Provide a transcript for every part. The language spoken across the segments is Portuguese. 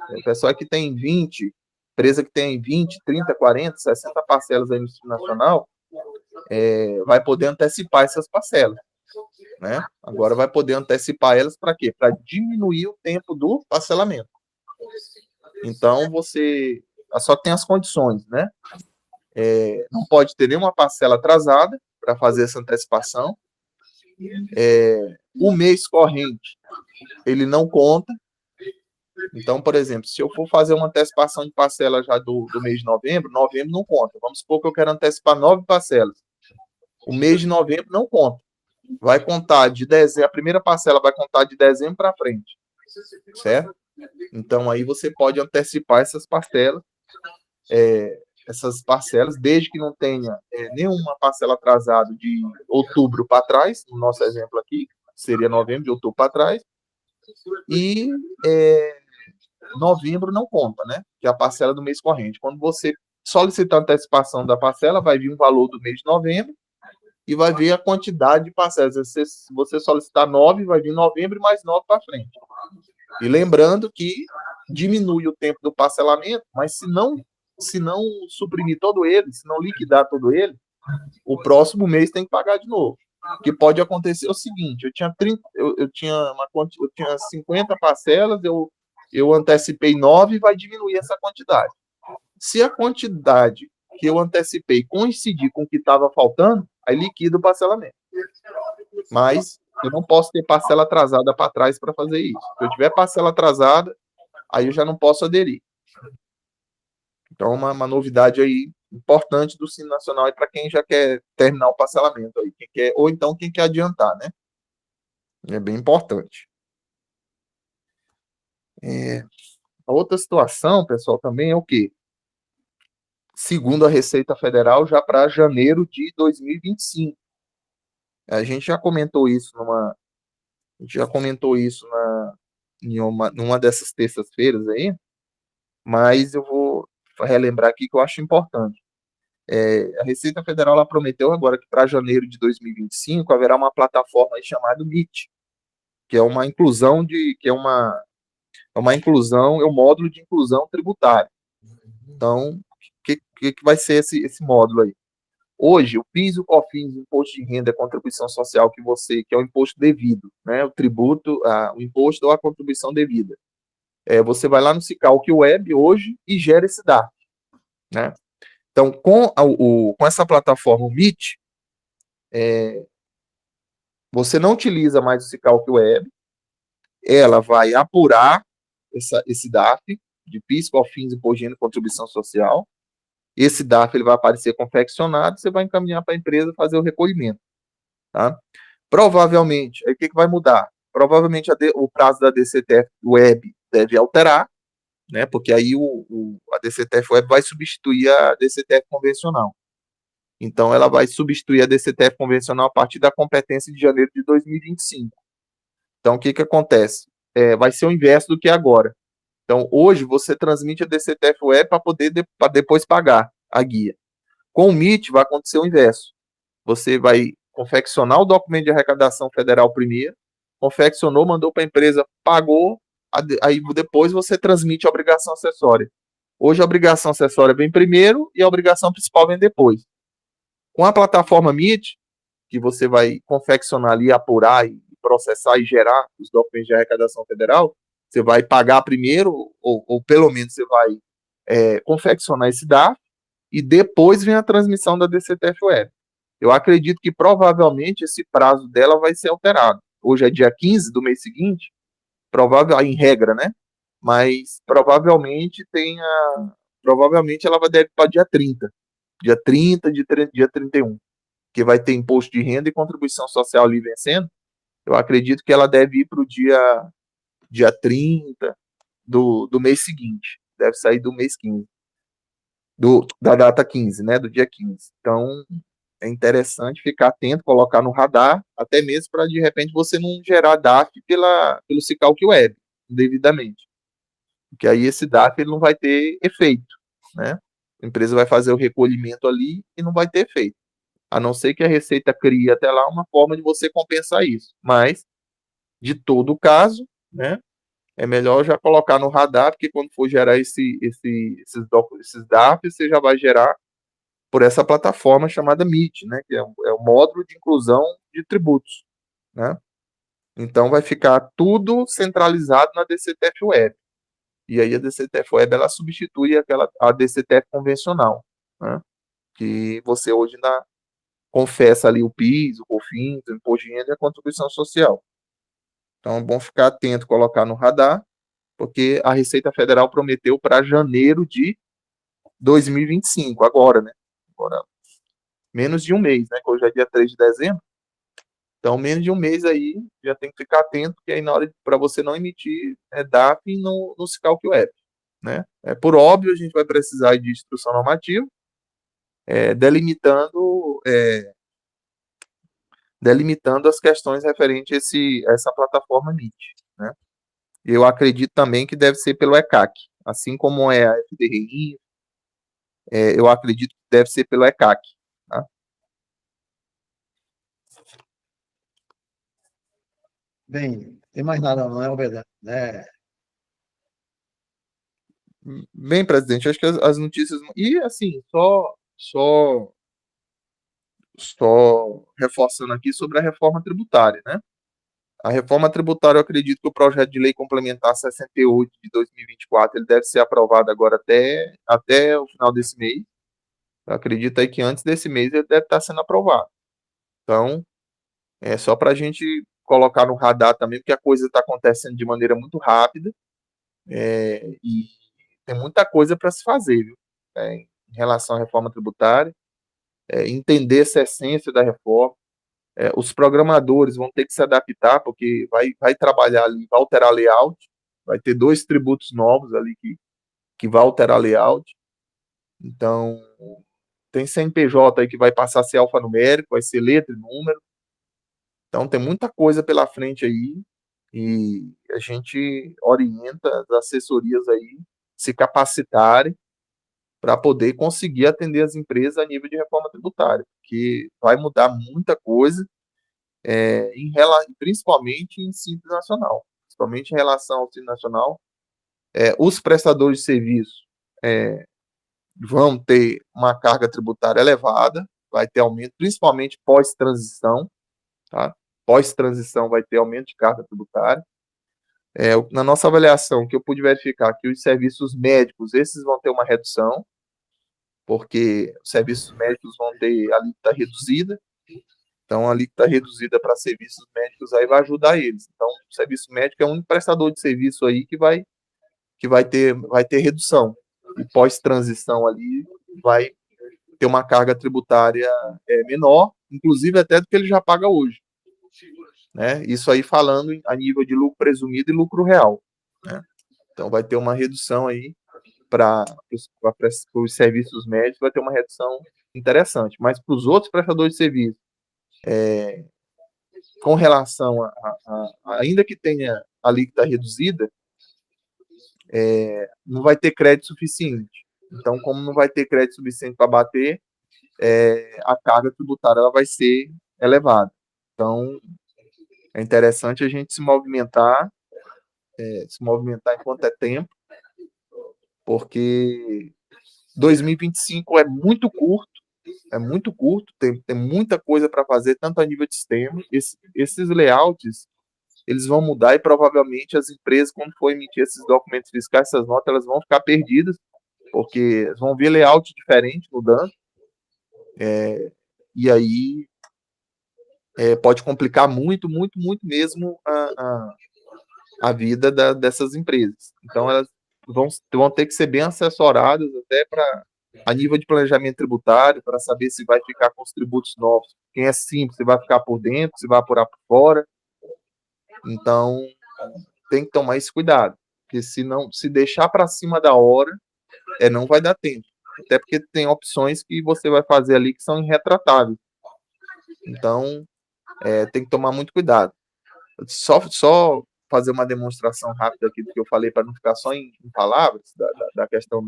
O pessoal que tem 20, empresa que tem 20, 30, 40, 60 parcelas aí no Simples Nacional, vai poder antecipar essas parcelas, né? Agora vai poder antecipar elas para quê? Para diminuir o tempo do parcelamento. Então, você só tem as condições, né? Não pode ter nenhuma parcela atrasada para fazer essa antecipação. O mês corrente, ele não conta. Então, por exemplo, se eu for fazer uma antecipação de parcela já do mês de novembro, novembro não conta. Vamos supor que eu quero antecipar 9 parcelas. O mês de novembro não conta. Vai contar de dezembro, a primeira parcela vai contar de dezembro para frente, certo? Então, aí você pode antecipar essas parcelas, desde que não tenha nenhuma parcela atrasada de outubro para trás, no nosso exemplo aqui, seria novembro, de outubro para trás, e novembro não conta, né? Que é a parcela do mês corrente. Quando você solicitar a antecipação da parcela, vai vir o valor do mês de novembro e vai ver a quantidade de parcelas. Se você solicitar 9, vai vir novembro e mais 9 para frente. E lembrando que diminui o tempo do parcelamento, mas se não suprimir todo ele, se não liquidar todo ele, o próximo mês tem que pagar de novo. O que pode acontecer é o seguinte: eu tinha 50 parcelas, eu antecipei 9 e vai diminuir essa quantidade. Se a quantidade que eu antecipei coincidir com o que estava faltando, aí liquida o parcelamento. Mas eu não posso ter parcela atrasada para trás para fazer isso. Se eu tiver parcela atrasada, aí eu já não posso aderir. Então, uma novidade aí importante do Simples Nacional para quem já quer terminar o parcelamento aí, ou então quem quer adiantar, né? É bem importante. A outra situação, pessoal, também é o quê? Segundo a Receita Federal, já para janeiro de 2025. A gente já comentou isso numa dessas terças-feiras aí, mas eu vou relembrar aqui que eu acho importante. A Receita Federal ela prometeu agora que para janeiro de 2025 haverá uma plataforma aí chamada MIT, que é uma inclusão é um módulo de inclusão tributária. Então, o que vai ser esse módulo aí? Hoje, o PIS e o COFINS, imposto de renda e contribuição social que é o imposto devido, né? O tributo, o imposto ou a contribuição devida. Você vai lá no Sicalc Web hoje e gera esse DARF, né? Então, com essa plataforma, o MIT, você não utiliza mais o Sicalc Web, ela vai apurar esse DARF de PIS, COFINS, imposto de renda e contribuição social. Esse DARF ele vai aparecer confeccionado, você vai encaminhar para a empresa fazer o recolhimento. Tá? Provavelmente, aí o que vai mudar? Provavelmente o prazo da DCTF Web deve alterar, né? Porque aí a DCTF Web vai substituir a DCTF convencional. Então, ela vai substituir a DCTF convencional a partir da competência de janeiro de 2025. Então, o que acontece? Vai ser o inverso do que é agora. Então, hoje, você transmite a DCTF Web para depois pagar a guia. Com o MIT, vai acontecer o inverso. Você vai confeccionar o documento de arrecadação federal primeiro, confeccionou, mandou para a empresa, pagou, aí depois você transmite a obrigação acessória. Hoje a obrigação acessória vem primeiro e a obrigação principal vem depois. Com a plataforma MIT, que você vai confeccionar ali, apurar e processar e gerar os documentos de arrecadação federal, você vai pagar primeiro, ou pelo menos você vai confeccionar esse DARF, e depois vem a transmissão da DCTF Web. Eu acredito que provavelmente esse prazo dela vai ser alterado. Hoje é dia 15 do mês seguinte, em regra, né? Mas provavelmente ela deve para dia 30. Dia 30, dia 31. Que vai ter imposto de renda e contribuição social ali vencendo. Eu acredito que ela deve ir para o dia 30 do mês seguinte. Deve sair do mês 15. Da data 15, né? Do dia 15. Então, é interessante ficar atento, colocar no radar, até mesmo para, de repente, você não gerar DARF pelo Sicalc Web, devidamente. Porque aí esse DARF ele não vai ter efeito, né? A empresa vai fazer o recolhimento ali e não vai ter efeito. A não ser que a Receita crie até lá uma forma de você compensar isso. Mas, de todo caso, né? é melhor já colocar no radar, porque quando for gerar esses DAFs, você já vai gerar por essa plataforma chamada Meet, né, que é o módulo de inclusão de tributos, né? Então vai ficar tudo centralizado na DCTF Web. E aí a DCTF Web ela substitui a DCTF convencional, né? Que você hoje confessa ali o PIS, o COFINS, o Imposto de Renda e a contribuição social. Então é bom ficar atento, colocar no radar, porque a Receita Federal prometeu para janeiro de 2025, agora, né? Agora, menos de um mês, né? Que hoje é dia 3 de dezembro. Então, menos de um mês aí, já tem que ficar atento, que aí na hora para você não emitir DAP no Sicalc Web, né? Por óbvio, a gente vai precisar de instrução normativa, delimitando as questões referentes a essa plataforma Meet, né? Eu acredito também que deve ser pelo ECAC, assim como é a FDRI, eu acredito que deve ser pelo ECAC, tá? Bem, tem mais nada não, é verdade, né? Bem, presidente, acho que as notícias. E, assim, só reforçando aqui sobre a reforma tributária, né? A reforma tributária, eu acredito que o projeto de lei complementar 68 de 2024 ele deve ser aprovado agora até o final desse mês. Eu acredito aí que antes desse mês ele deve estar sendo aprovado. Então, é só para a gente colocar no radar também, porque a coisa está acontecendo de maneira muito rápida, e tem muita coisa para se fazer, viu? Em relação à reforma tributária, entender essa essência da reforma. Os programadores vão ter que se adaptar, porque vai trabalhar ali, vai alterar layout, vai ter dois tributos novos ali que vai alterar layout. Então, tem CNPJ aí que vai passar a ser alfanumérico, vai ser letra e número. Então, tem muita coisa pela frente aí e a gente orienta as assessorias aí se capacitarem para poder conseguir atender as empresas a nível de reforma tributária, porque vai mudar muita coisa, principalmente em Simples Nacional, principalmente em relação ao Simples Nacional. Os prestadores de serviço vão ter uma carga tributária elevada, vai ter aumento, principalmente pós-transição, tá? Pós-transição vai ter aumento de carga tributária. Na nossa avaliação, que eu pude verificar que os serviços médicos, esses vão ter uma redução, porque os serviços médicos vão ter alíquota reduzida, então a alíquota reduzida para serviços médicos aí vai ajudar eles. Então, o serviço médico é um prestador de serviço aí que vai ter redução. E pós-transição ali vai ter uma carga tributária menor, inclusive até do que ele já paga hoje, né? Isso aí falando a nível de lucro presumido e lucro real, né? Então vai ter uma redução aí para os serviços médicos, vai ter uma redução interessante, mas para os outros prestadores de serviço, com relação ainda que tenha alíquota reduzida, não vai ter crédito suficiente. Então, como não vai ter crédito suficiente para bater, a carga tributária ela vai ser elevada. Então, é interessante a gente se movimentar enquanto é tempo, porque 2025 é muito curto, tem muita coisa para fazer, tanto a nível de sistema. Esses layouts, eles vão mudar e provavelmente as empresas, quando for emitir esses documentos fiscais, essas notas, elas vão ficar perdidas, porque vão ver layout diferente mudando, e aí pode complicar muito, muito, muito mesmo a vida dessas empresas. Então, elas vão ter que ser bem assessoradas até a nível de planejamento tributário, para saber se vai ficar com os tributos novos. Quem é simples, se vai ficar por dentro, se vai apurar por fora. Então, tem que tomar esse cuidado, porque se deixar para cima da hora, não vai dar tempo. Até porque tem opções que você vai fazer ali que são irretratáveis. Então, tem que tomar muito cuidado. Só fazer uma demonstração rápida aqui do que eu falei, para não ficar só em palavras, da questão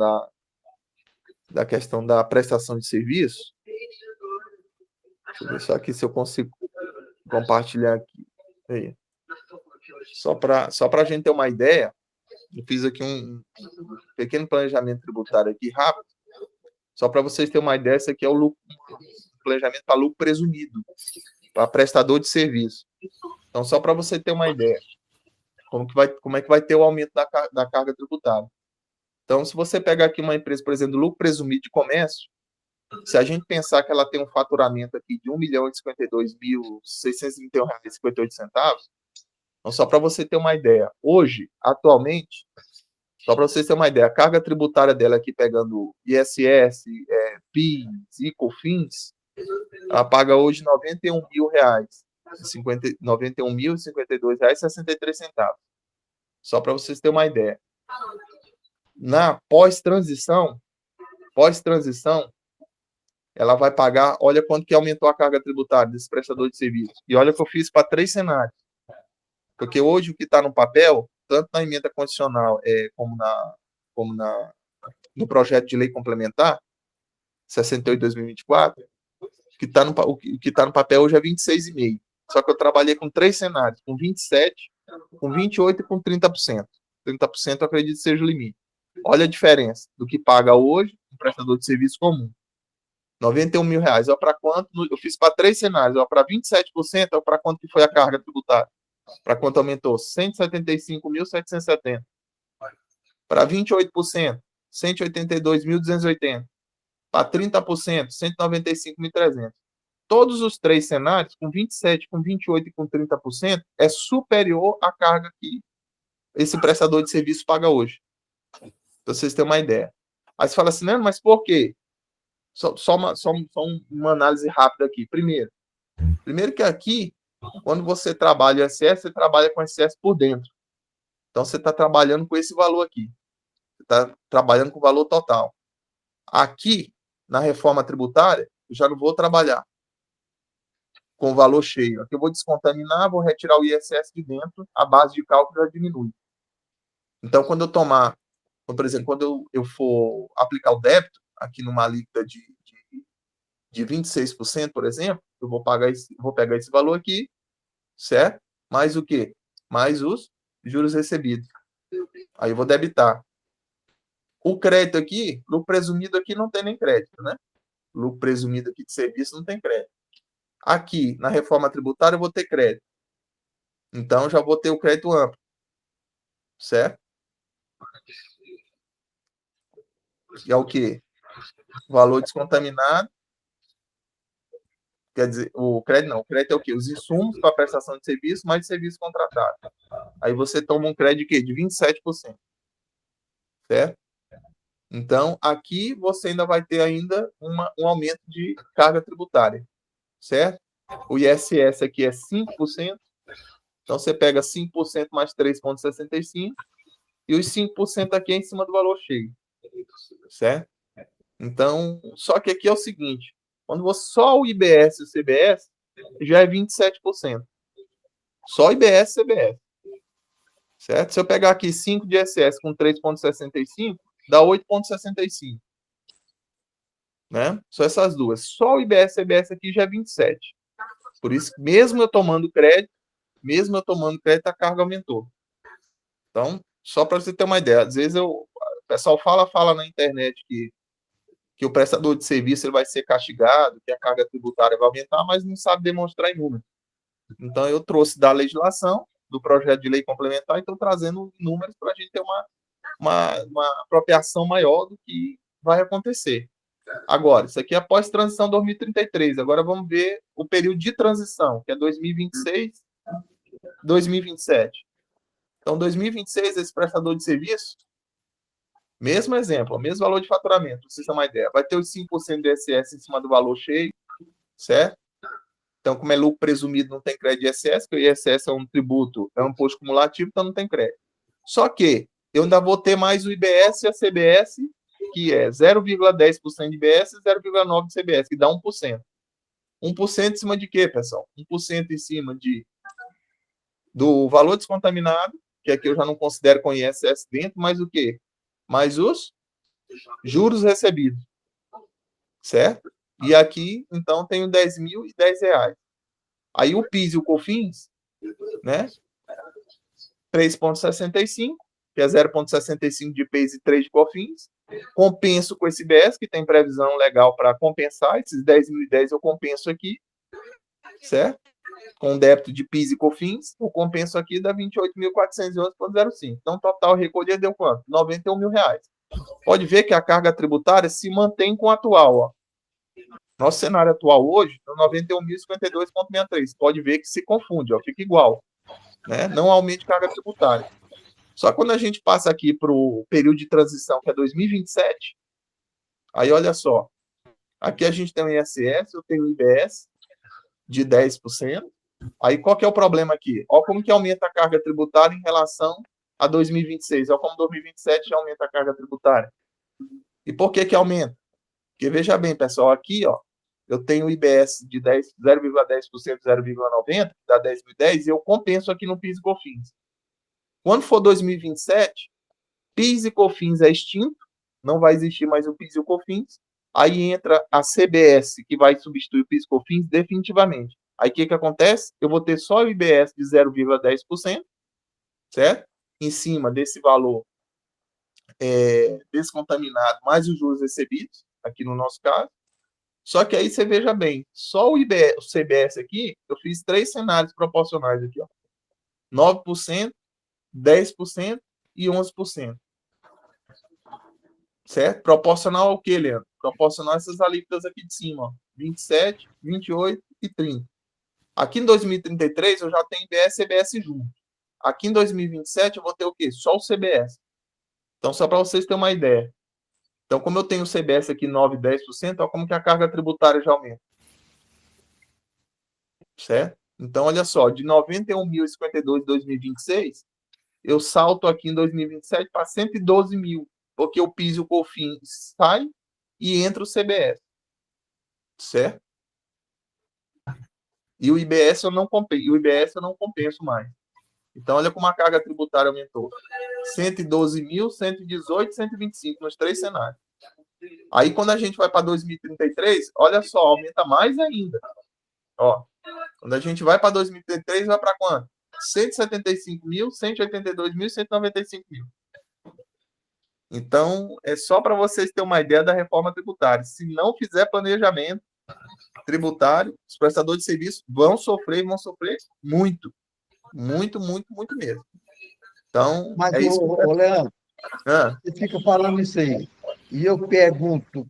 da prestação de serviço. Deixa eu ver só aqui se eu consigo compartilhar aqui. Aí. Só para a gente ter uma ideia, Eu fiz aqui um pequeno planejamento tributário aqui rápido, só para vocês terem uma ideia. Isso aqui é o lucro, planejamento para lucro presumido, para prestador de serviço. Então, só para você ter uma ideia, como é que vai ter o aumento da carga tributária. Então, se você pegar aqui uma empresa, por exemplo, lucro presumido de comércio, se a gente pensar que ela tem um faturamento aqui de R$ 1.052.631,58, então, só para você ter uma ideia, hoje, atualmente, só para vocês terem uma ideia, a carga tributária dela aqui, pegando ISS, PIS e COFINS, ela paga hoje R$ 91.052,63. Só para vocês terem uma ideia. Na pós-transição, ela vai pagar, olha quanto que aumentou a carga tributária desse prestador de serviço. E olha que eu fiz para 3 cenários. Porque hoje o que está no papel, tanto na emenda constitucional como no projeto de lei complementar, 68/2024, o que está no papel hoje é 26,5%. Só que eu trabalhei com 3 cenários, com 27%, com 28% e com 30%. 30% eu acredito que seja o limite. Olha a diferença do que paga hoje um prestador de serviço comum. R$ 91.000. Olha para quanto? Eu fiz para 3 cenários. Olha para 27%, olha para quanto que foi a carga tributária. Para quanto aumentou? 175.770. Para 28%, 182.280. Para 30%, 195.300. Todos os 3 cenários, com 27%, com 28% e com 30%, é superior à carga que esse prestador de serviço paga hoje. Para vocês terem uma ideia. Aí você fala assim, não, mas por quê? Só uma análise rápida aqui. Primeiro que aqui, quando você trabalha o ISS, você trabalha com ISS por dentro. Então, você está trabalhando com esse valor aqui. Você está trabalhando com o valor total. Aqui, na reforma tributária, eu já não vou trabalhar com o valor cheio. Aqui eu vou descontaminar, vou retirar o ISS de dentro, a base de cálculo já diminui. Então, quando eu tomar, por exemplo, quando eu for aplicar o débito, aqui numa alíquota de 26%, por exemplo, eu vou pegar esse valor aqui, certo? Mais o quê? Mais os juros recebidos. Aí eu vou debitar. O crédito aqui, lucro presumido aqui não tem nem crédito, né? Lucro presumido aqui de serviço não tem crédito. Aqui, na reforma tributária, eu vou ter crédito. Então, eu já vou ter o crédito amplo. Certo? E é o quê? Valor descontaminado. Quer dizer, o crédito não. O crédito é o quê? Os insumos para prestação de serviço, mais de serviço contratado. Aí você toma um crédito de quê? De 27%. Certo? Então, aqui você ainda vai ter ainda um aumento de carga tributária. Certo? O ISS aqui é 5%. Então, você pega 5% mais 3,65%. E os 5% aqui é em cima do valor cheio. Certo? Então, só que aqui é o seguinte. Quando você só o IBS e o CBS, já é 27%. Só IBS e CBS. Certo? Se eu pegar aqui 5 de ISS com 3,65, dá 8,65. Né? Só essas duas. Só o IBS e CBS aqui já é 27. Por isso, mesmo eu tomando crédito, a carga aumentou. Então, só para você ter uma ideia, às vezes o pessoal fala na internet que o prestador de serviço ele vai ser castigado, que a carga tributária vai aumentar, mas não sabe demonstrar em números. Então, eu trouxe da legislação, do projeto de lei complementar, e estou trazendo números para a gente ter uma apropriação maior do que vai acontecer. Agora, isso aqui é após transição 2033. Agora vamos ver o período de transição, que é 2026, 2027. Então, 2026, esse prestador de serviço, mesmo exemplo, mesmo valor de faturamento, para vocês terem uma ideia, vai ter os 5% de ISS em cima do valor cheio, certo? Então, como é lucro presumido, não tem crédito de ISS, porque o ISS é um tributo, é um imposto cumulativo, então não tem crédito. Só que eu ainda vou ter mais o IBS e a CBS, que é 0,10% de IBS e 0,9% de CBS, que dá 1%. 1% em cima de quê, pessoal? 1% em cima do valor descontaminado, que aqui eu já não considero com ISS dentro, mas o quê? Mais os juros recebidos. Certo? E aqui, então, tenho R$ 10.010. Aí o PIS e o COFINS, né? 3,65. que é 0,65 de PIS e 3 de COFINS. Compenso com esse IBS, que tem previsão legal para compensar. Esses 10.010 eu compenso aqui, certo? Com débito de PIS e COFINS, o compenso aqui dá 28.411,05. Então, total recolher deu quanto? R$91.000. Pode ver que a carga tributária se mantém com a atual, ó. Nosso cenário atual hoje é 91.052,63. Pode ver que se confunde, ó, fica igual, né? Não aumente carga tributária. Só que quando a gente passa aqui para o período de transição, que é 2027, aí olha só, aqui a gente tem o ISS, eu tenho o IBS de 10%. Aí qual que é o problema aqui? Olha como que aumenta a carga tributária em relação a 2026. Olha como 2027 já aumenta a carga tributária. E por que que aumenta? Porque veja bem, pessoal, aqui, ó, eu tenho o IBS de 0,10%, 0,90%, que dá 10.010, e eu compenso aqui no PIS e COFINS. Quando for 2027, PIS e COFINS é extinto, não vai existir mais o PIS e o COFINS. Aí entra a CBS, que vai substituir o PIS e COFINS definitivamente. Aí o que acontece? Eu vou ter só o IBS de 0,10%, certo? Em cima desse valor descontaminado, mais os juros recebidos, aqui no nosso caso. Só que aí você veja bem, só o IBS, o CBS aqui, eu fiz 3 cenários proporcionais aqui, ó. 9%, 10% e 11%. Certo? Proporcional ao que, Leandro? Proporcional a essas alíquotas aqui de cima, ó. 27, 28 e 30. Aqui em 2033 eu já tenho IBS e CBS junto. Aqui em 2027 eu vou ter o quê? Só o CBS. Então, só para vocês terem uma ideia. Então, como eu tenho o CBS aqui 9, 10%, olha como que a carga tributária já aumenta. Certo? Então, olha só, de 91.052 em 2026, eu salto aqui em 2027 para 112 mil, porque o PIS e o COFINS sai e entra o CBS. Certo? E o IBS eu não compenso mais. Então, olha como a carga tributária aumentou. 112 mil, 118, 125 nos 3 cenários. Aí, quando a gente vai para 2033, olha só, aumenta mais ainda. Ó, quando a gente vai para 2033, vai para quanto? 175 mil, 182 mil, 195 mil. Então, é só para vocês terem uma ideia da reforma tributária. Se não fizer planejamento tributário, os prestadores de serviço vão sofrer muito. Muito, muito, muito mesmo. Então, Mas, é isso. Leandro, Ah, você fica falando isso aí. E eu pergunto, o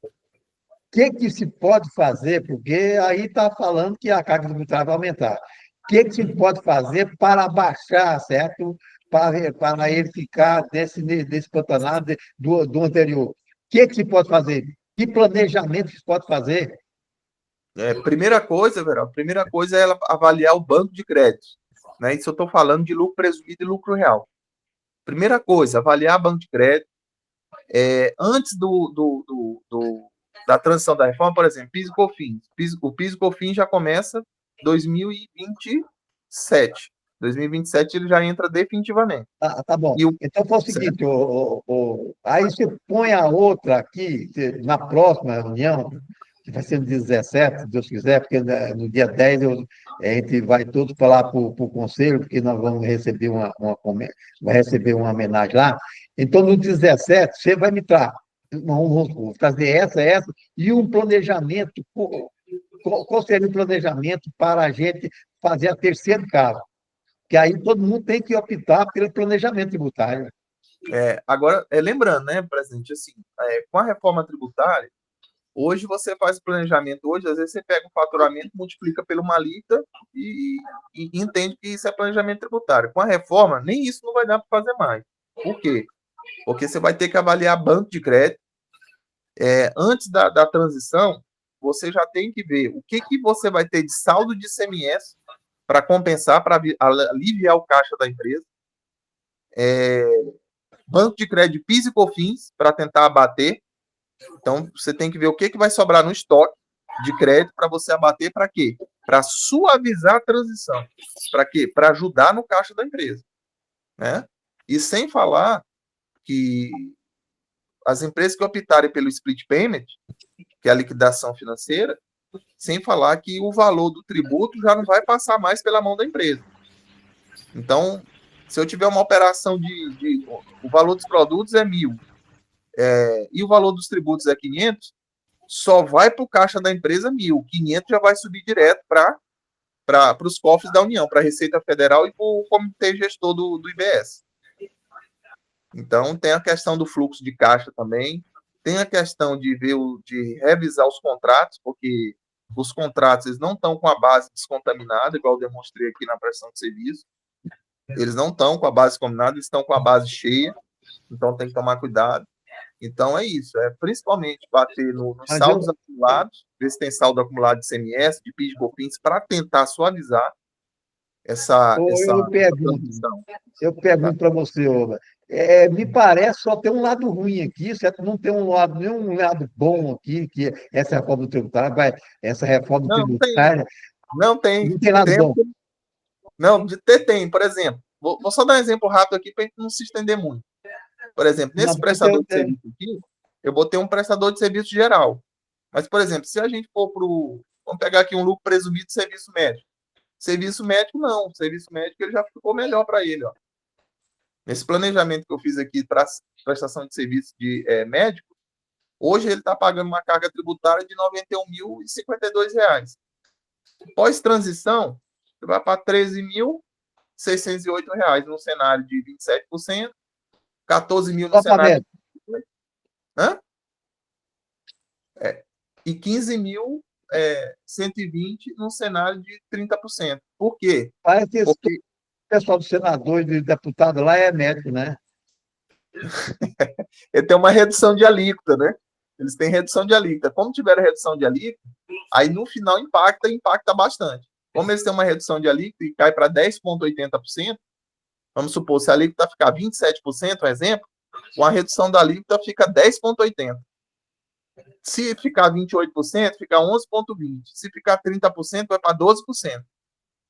que se pode fazer? Porque aí está falando que a carga tributária vai aumentar. O que se pode fazer para baixar, certo? Para ele ficar desse patamar do anterior. O que se pode fazer? Que planejamento se pode fazer? primeira coisa, Verão, a primeira coisa é ela avaliar o banco de créditos. Né? Isso eu estou falando de lucro presumido e lucro real. Primeira coisa, avaliar banco de crédito. Antes da transição da reforma, por exemplo, PIS e COFINS. O PIS e COFINS já começa em 2027. 2027 ele já entra definitivamente. Tá bom. Então, foi o seguinte, aí você põe a outra aqui, na próxima reunião, que vai ser no dia 17, se Deus quiser, porque no dia 10 a gente vai todos para lá para o conselho, porque nós vamos receber vai receber uma homenagem lá. Então, no 17, você vai me vamos trazer essa, e um planejamento. Qual seria o planejamento para a gente fazer a terceira casa? Que aí todo mundo tem que optar pelo planejamento tributário. Agora, lembrando, né, presidente, assim, com a reforma tributária, hoje você faz o planejamento, hoje, às vezes você pega o faturamento, multiplica pela uma alíquota e entende que isso é planejamento tributário. Com a reforma, nem isso não vai dar para fazer mais. Por quê? Porque você vai ter que avaliar banco de crédito. Antes da transição, você já tem que ver o que você vai ter de saldo de ICMS para compensar, para aliviar o caixa da empresa. Banco de crédito PIS e COFINS para tentar abater. Então, você tem que ver o que vai sobrar no estoque de crédito para você abater para quê? Para suavizar a transição. Para quê? Para ajudar no caixa da empresa. Né? E sem falar que as empresas que optarem pelo split payment, que é a liquidação financeira, sem falar que o valor do tributo já não vai passar mais pela mão da empresa. Então, Se eu tiver uma operação o valor dos produtos é 1.000, e o valor dos tributos é 500, só vai para o caixa da empresa 1.000. 500 já vai subir direto para os cofres da União, para a Receita Federal e para o Comitê Gestor do IBS. Então, tem a questão do fluxo de caixa também, tem a questão de revisar os contratos, porque os contratos eles não estão com a base descontaminada, igual eu demonstrei aqui na prestação de serviço. Eles não estão com a base combinada, eles estão com a base cheia, então tem que tomar cuidado. Então é isso, principalmente bater nos saldos acumulados, ver se tem saldo acumulado de CMS, de PIS, de COFINS, para tentar suavizar essa transição. Eu pergunto para você, Olga, me parece só ter um lado ruim aqui, certo? Não tem nenhum lado bom aqui, que essa reforma tributária, Não tem. Não tem lado bom. Não, tem, por exemplo. Vou só dar um exemplo rápido aqui para a gente não se estender muito. Por exemplo, nesse prestador de serviço aqui, eu botei um prestador de serviço geral. Mas, por exemplo, se a gente for para o... Vamos pegar aqui um lucro presumido de serviço médico. Serviço médico, não. Serviço médico, ele já ficou melhor para ele. Ó. Nesse planejamento que eu fiz aqui para prestação de serviço de médico, hoje ele está pagando uma carga tributária de R$ 91.052. Pós-transição, ele vai para R$ 13.608 no cenário de 27%, 14 mil no cenário de... e 15.120 no cenário de 30%. Por quê? Parece que o pessoal do senador e do deputado lá é médico, né? Ele tem uma redução de alíquota, né? Eles têm redução de alíquota. Como tiver redução de alíquota, aí no final impacta bastante. Como eles têm uma redução de alíquota e cai para 10,80%, vamos supor, se a alíquota ficar 27%, um exemplo, uma redução da alíquota fica 10,80%. Se ficar 28%, fica 11,20%. Se ficar 30%, vai para 12%.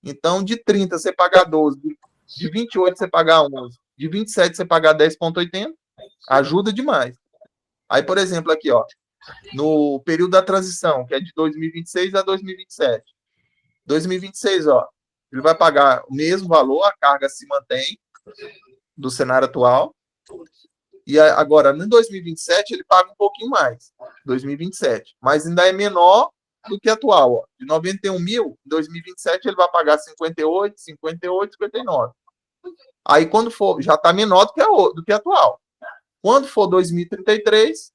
Então, de 30% você pagar 12%, de 28% você pagar 11%, de 27% você pagar 10,80%, ajuda demais. Aí, por exemplo, aqui, ó, no período da transição, que é de 2026 a 2027. 2026, ó, ele vai pagar o mesmo valor, a carga se mantém do cenário atual. E agora, no 2027, ele paga um pouquinho mais, 2027, mas ainda é menor do que atual. Ó. De 91 mil, em 2027, ele vai pagar 58, 58, 59. Aí, quando for, já está menor do que atual. Quando for 2033,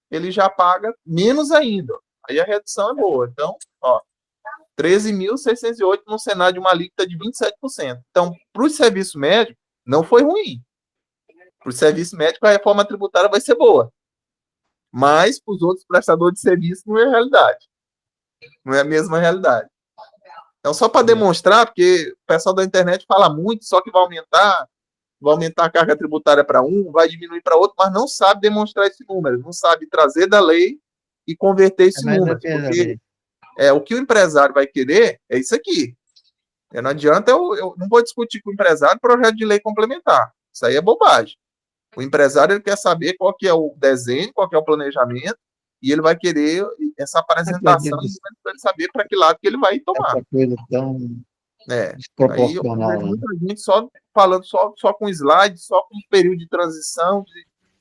ele já paga menos ainda. Aí a redução é boa. Então, ó, 13.608 no cenário de uma alíquota de 27%. Então, para o serviço médico, não foi ruim. Para o serviço médico, a reforma tributária vai ser boa. Mas, para os outros prestadores de serviço, não é a realidade. Não é a mesma realidade. Então, só para demonstrar, porque o pessoal da internet fala muito, só que vai aumentar a carga tributária para um, vai diminuir para outro, mas não sabe demonstrar esse número, não sabe trazer da lei e converter esse número. Porque o que o empresário vai querer é isso aqui. Não adianta, eu não vou discutir com o empresário projeto de lei complementar. Isso aí é bobagem. O empresário ele quer saber qual que é o desenho, qual que é o planejamento, e ele vai querer essa apresentação para ele saber para que lado que ele vai tomar. Essa coisa tão desproporcional. Aí, muita gente só falando só com slide, só com período de transição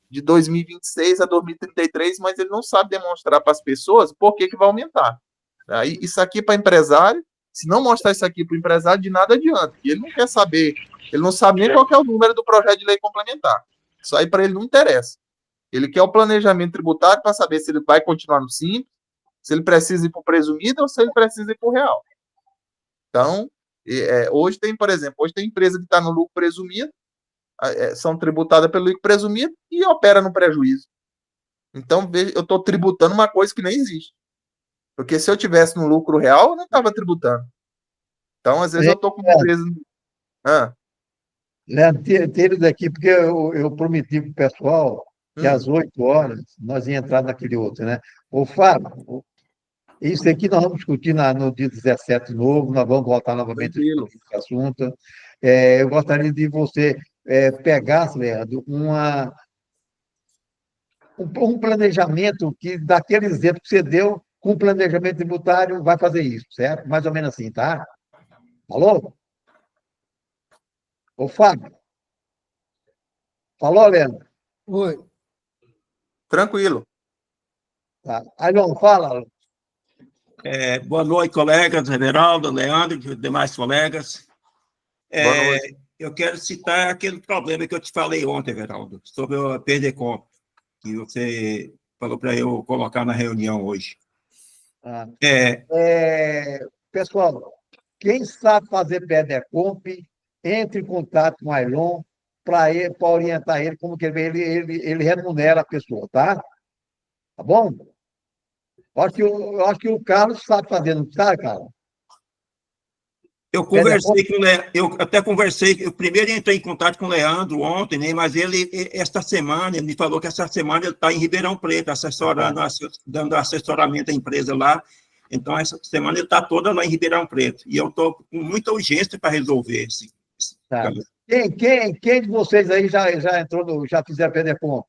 de 2026 a 2033, mas ele não sabe demonstrar para as pessoas por que vai aumentar. Aí, isso aqui para empresário, se não mostrar isso aqui para o empresário, de nada adianta. E ele não quer saber, ele não sabe nem qual que é o número do projeto de lei complementar. Isso aí para ele não interessa. Ele quer o planejamento tributário para saber se ele vai continuar no simples, se ele precisa ir para o presumido ou se ele precisa ir para o real. Então, hoje tem, por exemplo, empresa que está no lucro presumido, são tributadas pelo lucro presumido e opera no prejuízo. Então, eu estou tributando uma coisa que nem existe. Porque se eu tivesse no lucro real, eu não estava tributando. Então, às vezes, eu estou com uma empresa... Tire daqui, porque eu prometi para o pessoal que às 8 horas nós íamos entrar naquele outro, né? Ô, Fábio, isso aqui nós vamos discutir no dia 17 de novo, nós vamos voltar novamente nesse assunto. Eu gostaria de você pegasse, Leandro, um planejamento que, daquele exemplo que você deu, com planejamento tributário, vai fazer isso, certo? Mais ou menos assim, tá? Falou? Ô, Fábio, falou, Leandro? Oi. Tranquilo. Tá. Aí, não, fala. Boa noite, colegas, Everaldo, Leandro e demais colegas. Boa noite. Eu quero citar aquele problema que eu te falei ontem, Everaldo, sobre o PDCOM, que você falou para eu colocar na reunião hoje. Ah. É, Pessoal, quem sabe fazer PEDECOMP, entre em contato com o Ailon para orientar ele como que ele remunera a pessoa, tá? Tá bom? Eu acho que o Carlos sabe fazer, não sabe, Carlos? eu conversei com o Leandro, eu até conversei, eu primeiro entrei em contato com o Leandro ontem, né, mas esta semana, ele me falou que essa semana ele está em Ribeirão Preto, assessorando, dando assessoramento à empresa lá. Então, essa semana ele está toda lá em Ribeirão Preto. E eu estou com muita urgência para resolver esse Tá. caso. Quem de vocês aí já entrou já fizeram PEDECOMP?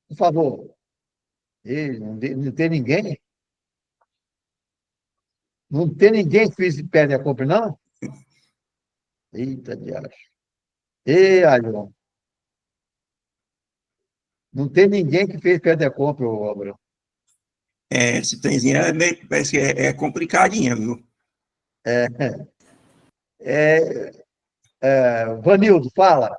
Por favor. Não tem ninguém? Não tem ninguém que fez PEDECOMP, não? Eita, diacho. Ei, Ailon. Não tem ninguém que fez PEDECOMP, ô Abraão. Esse trenzinho parece que é complicadinho, viu? Vanildo, fala.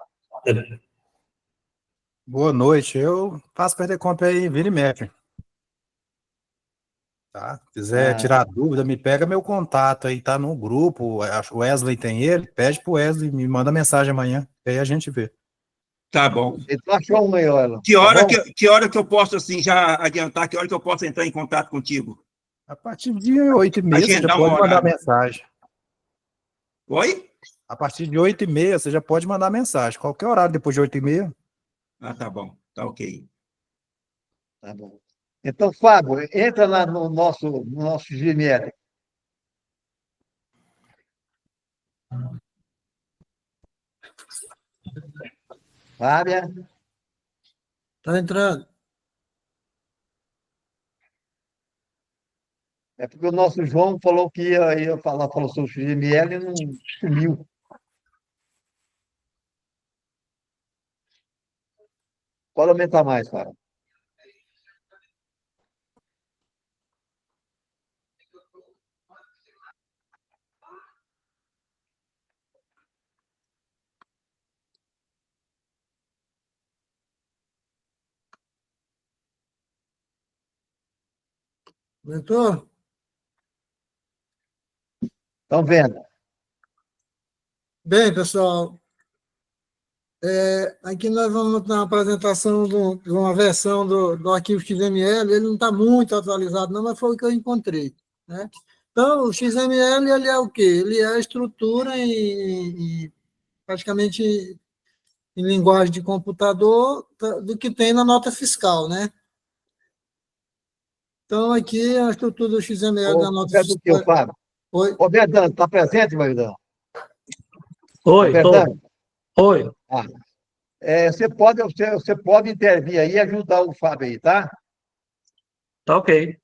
Boa noite. Eu faço perder compra aí, vira e mexe. Tá? Se quiser tirar dúvida, me pega meu contato aí, tá no grupo. Acho que o Wesley tem ele. Pede pro Wesley, me manda mensagem amanhã. Aí a gente vê. Tá bom. Então achou um aí, olha. Que hora, Tá bom? que hora que eu posso, assim, já adiantar, que hora que eu posso entrar em contato contigo? A partir de 8h30 você já Agendar um pode mandar horário. mensagem. Oi? A partir de 8h30 você já pode mandar mensagem. Qualquer horário depois de 8h30. Ah, tá bom. Tá ok. Tá bom. Então, Fábio, entra lá no nosso Gmail. Fábia, Tá entrando. é porque o nosso João falou que ia falar, falou sobre o Gmail e não sumiu. Pode aumentar mais, Fábio. Aumentou? Estão vendo? Bem, pessoal, aqui nós vamos dar uma apresentação de uma versão do arquivo XML. Ele não está muito atualizado, não, mas foi o que eu encontrei, né? Então, o XML ele é o quê? Ele é a estrutura praticamente em linguagem de computador do que tem na nota fiscal, né? Então, aqui é a estrutura do XML da nota Roberto, fiscal. o Fábio. Oi? Ô, Verdão, está presente, Verdão? Oi, Verdão? oi. Você pode intervir aí e ajudar o Fábio aí, tá? Tá ok.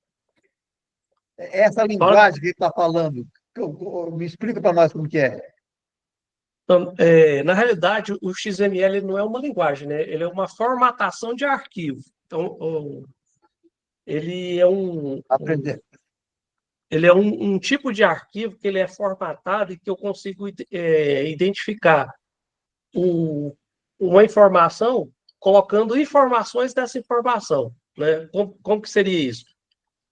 Essa linguagem que ele está falando, me explica para nós como que é. Então, na realidade, o XML não é uma linguagem, né? Ele é uma formatação de arquivo. Então, ele é Aprender. ele é um tipo de arquivo que ele é formatado e que eu consigo identificar uma informação colocando informações dessa informação, né? Como que seria isso?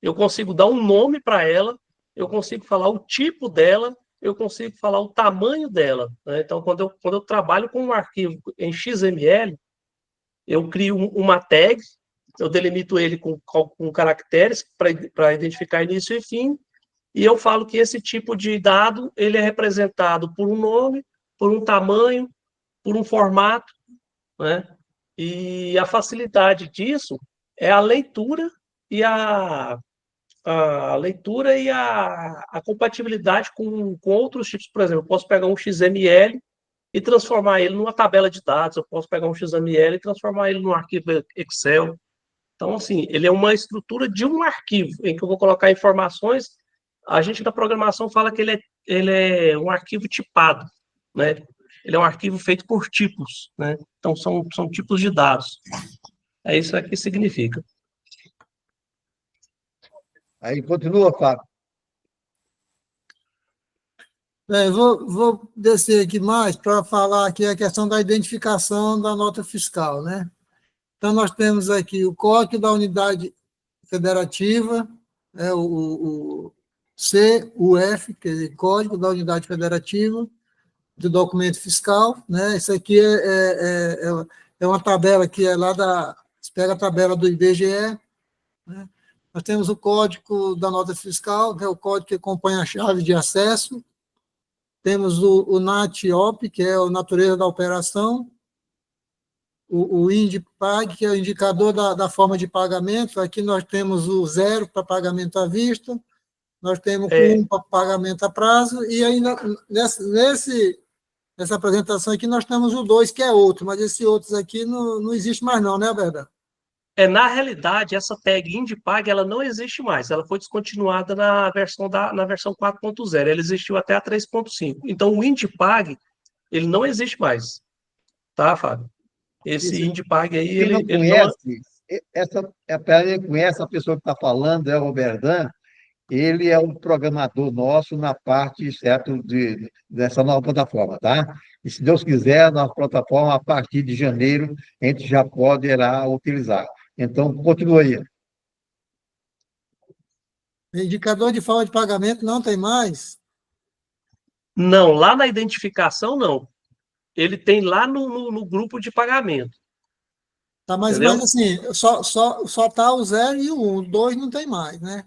Eu consigo dar um nome para ela, eu consigo falar o tipo dela, eu consigo falar o tamanho dela, né? Então, quando eu trabalho com um arquivo em XML, eu crio uma tag, eu delimito ele com caracteres para identificar início e fim, e eu falo que esse tipo de dado ele é representado por um nome, por um tamanho, por um formato, né? E a facilidade disso é a leitura e a compatibilidade com outros tipos. Por exemplo, eu posso pegar um XML e transformar ele numa tabela de dados, eu posso pegar um XML e transformar ele num arquivo Excel. Então, assim, ele é uma estrutura de um arquivo em que eu vou colocar informações. A gente da programação fala que ele é um arquivo tipado, né? Ele é um arquivo feito por tipos, né? Então, são tipos de dados. É isso que significa. Aí continua, Fábio. Vou descer aqui mais para falar aqui a questão da identificação da nota fiscal, né? Então, nós temos aqui o código da unidade federativa, o CUF, que é Código da Unidade Federativa do Documento Fiscal, né? Isso aqui é uma tabela que é lá você pega a tabela do IBGE, né? Nós temos o Código da Nota Fiscal, que é o código que acompanha a chave de acesso. Temos o NAT-OP, que é a natureza da operação. O INDPAG, que é o indicador da forma de pagamento. Aqui nós temos o 0 para pagamento à vista, nós temos o 1 para pagamento a prazo, e ainda nessa apresentação aqui nós temos o 2, que é outro, mas esse outros aqui não existe mais não, né, Alberto? Na realidade, essa tag INDPAG, ela não existe mais, ela foi descontinuada na versão 4.0, ela existiu até a 3.5. Então, o INDPAG, ele não existe mais, tá, Fábio? Esse INDPAG aí, Quem não ele não... conhece, conhece a pessoa que está falando, é o Roberdan. Ele é um programador nosso na parte, certo, dessa nova plataforma, tá? E se Deus quiser, a nova plataforma, a partir de janeiro, a gente já poderá utilizar. Então, continua aí. Indicador de forma de pagamento não tem mais? Não, lá na identificação, não. Ele tem lá no grupo de pagamento. Tá, mas assim, só está o 0 e o 1, o 2 não tem mais, né?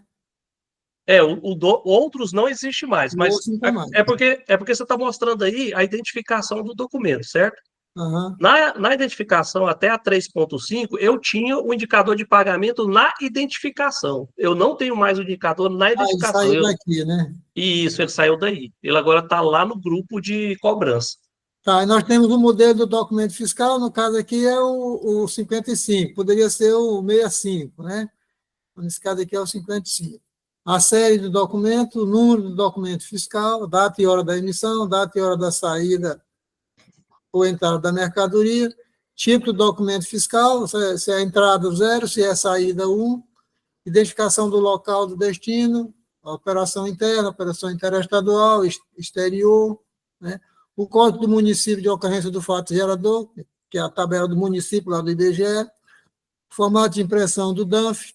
Outros não existe mais, mas Outros não tem mais. é porque você está mostrando aí a identificação do documento, certo? Uhum. Na identificação até a 3.5, eu tinha o indicador de pagamento na identificação. Eu não tenho mais o indicador na identificação. Ele saiu daqui, né? Isso, ele saiu daí. Ele agora está lá no grupo de cobrança. Tá, e nós temos o modelo do documento fiscal, no caso aqui é o 55, poderia ser o 65, né? Nesse caso aqui é o 55. A série do documento, o número do documento fiscal, data e hora da emissão, data e hora da saída ou entrada da mercadoria, tipo do documento fiscal, se é a entrada 0, se é a saída 1, identificação do local do destino, a operação interna, operação interestadual, exterior, né? O código do município de ocorrência do fato gerador, que é a tabela do município lá do IBGE, formato de impressão do DANF,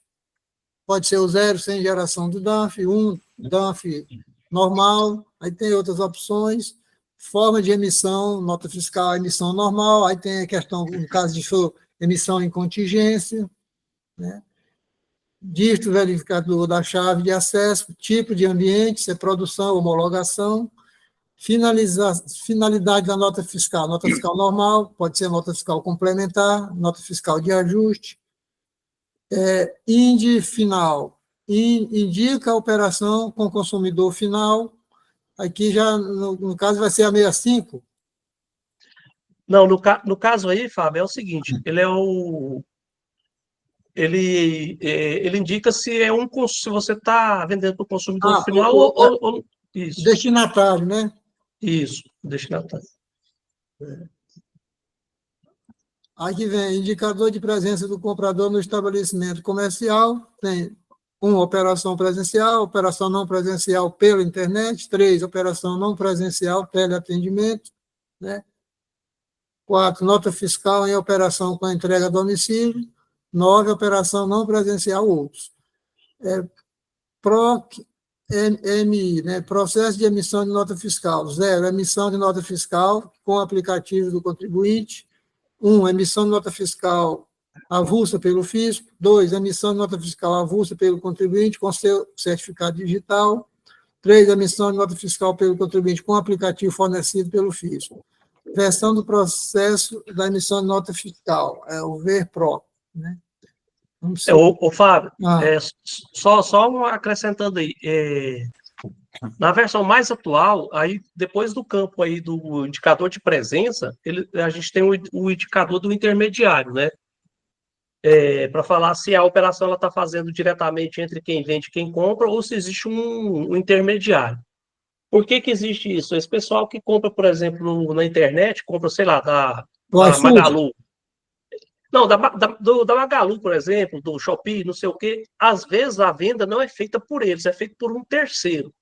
pode ser o 0 sem geração do DANF, 1 DANF normal, aí tem outras opções, forma de emissão, nota fiscal, emissão normal, aí tem a questão, no caso de emissão em contingência, né? Dígito verificador da chave de acesso, tipo de ambiente, se é produção, homologação, finalidade da nota fiscal normal, pode ser nota fiscal complementar, nota fiscal de ajuste, IND final, indica a operação com consumidor final, aqui já, no caso, vai ser a 65. Não, no caso aí, Fábio, é o seguinte, ele indica se você está vendendo para o consumidor final ou isso. Destinatário, né? Isso, destinatário. Aqui vem indicador de presença do comprador no estabelecimento comercial, tem 1, operação presencial, operação não presencial pela internet, 3, operação não presencial, teleatendimento, né? 4, nota fiscal em operação com entrega a domicílio, 9, operação não presencial, outros. PROC-MI, né? Processo de emissão de nota fiscal. 0, emissão de nota fiscal com aplicativo do contribuinte. 1, emissão de nota fiscal avulsa pelo fisco. 2, emissão de nota fiscal avulsa pelo contribuinte com seu certificado digital. 3, emissão de nota fiscal pelo contribuinte com aplicativo fornecido pelo fisco. Versão do processo da emissão de nota fiscal, o VERPRO, né? Fábio, só acrescentando aí, na versão mais atual, aí depois do campo aí do indicador de presença, a gente tem o indicador do intermediário, né? Para falar se a operação está fazendo diretamente entre quem vende e quem compra, ou se existe um intermediário. Por que que existe isso? Esse pessoal que compra, por exemplo, na internet, compra, sei lá, da O iFood. Magalu. Não, da Magalu, por exemplo, do Shopee, não sei o quê. Às vezes a venda não é feita por eles, é feita por um terceiro.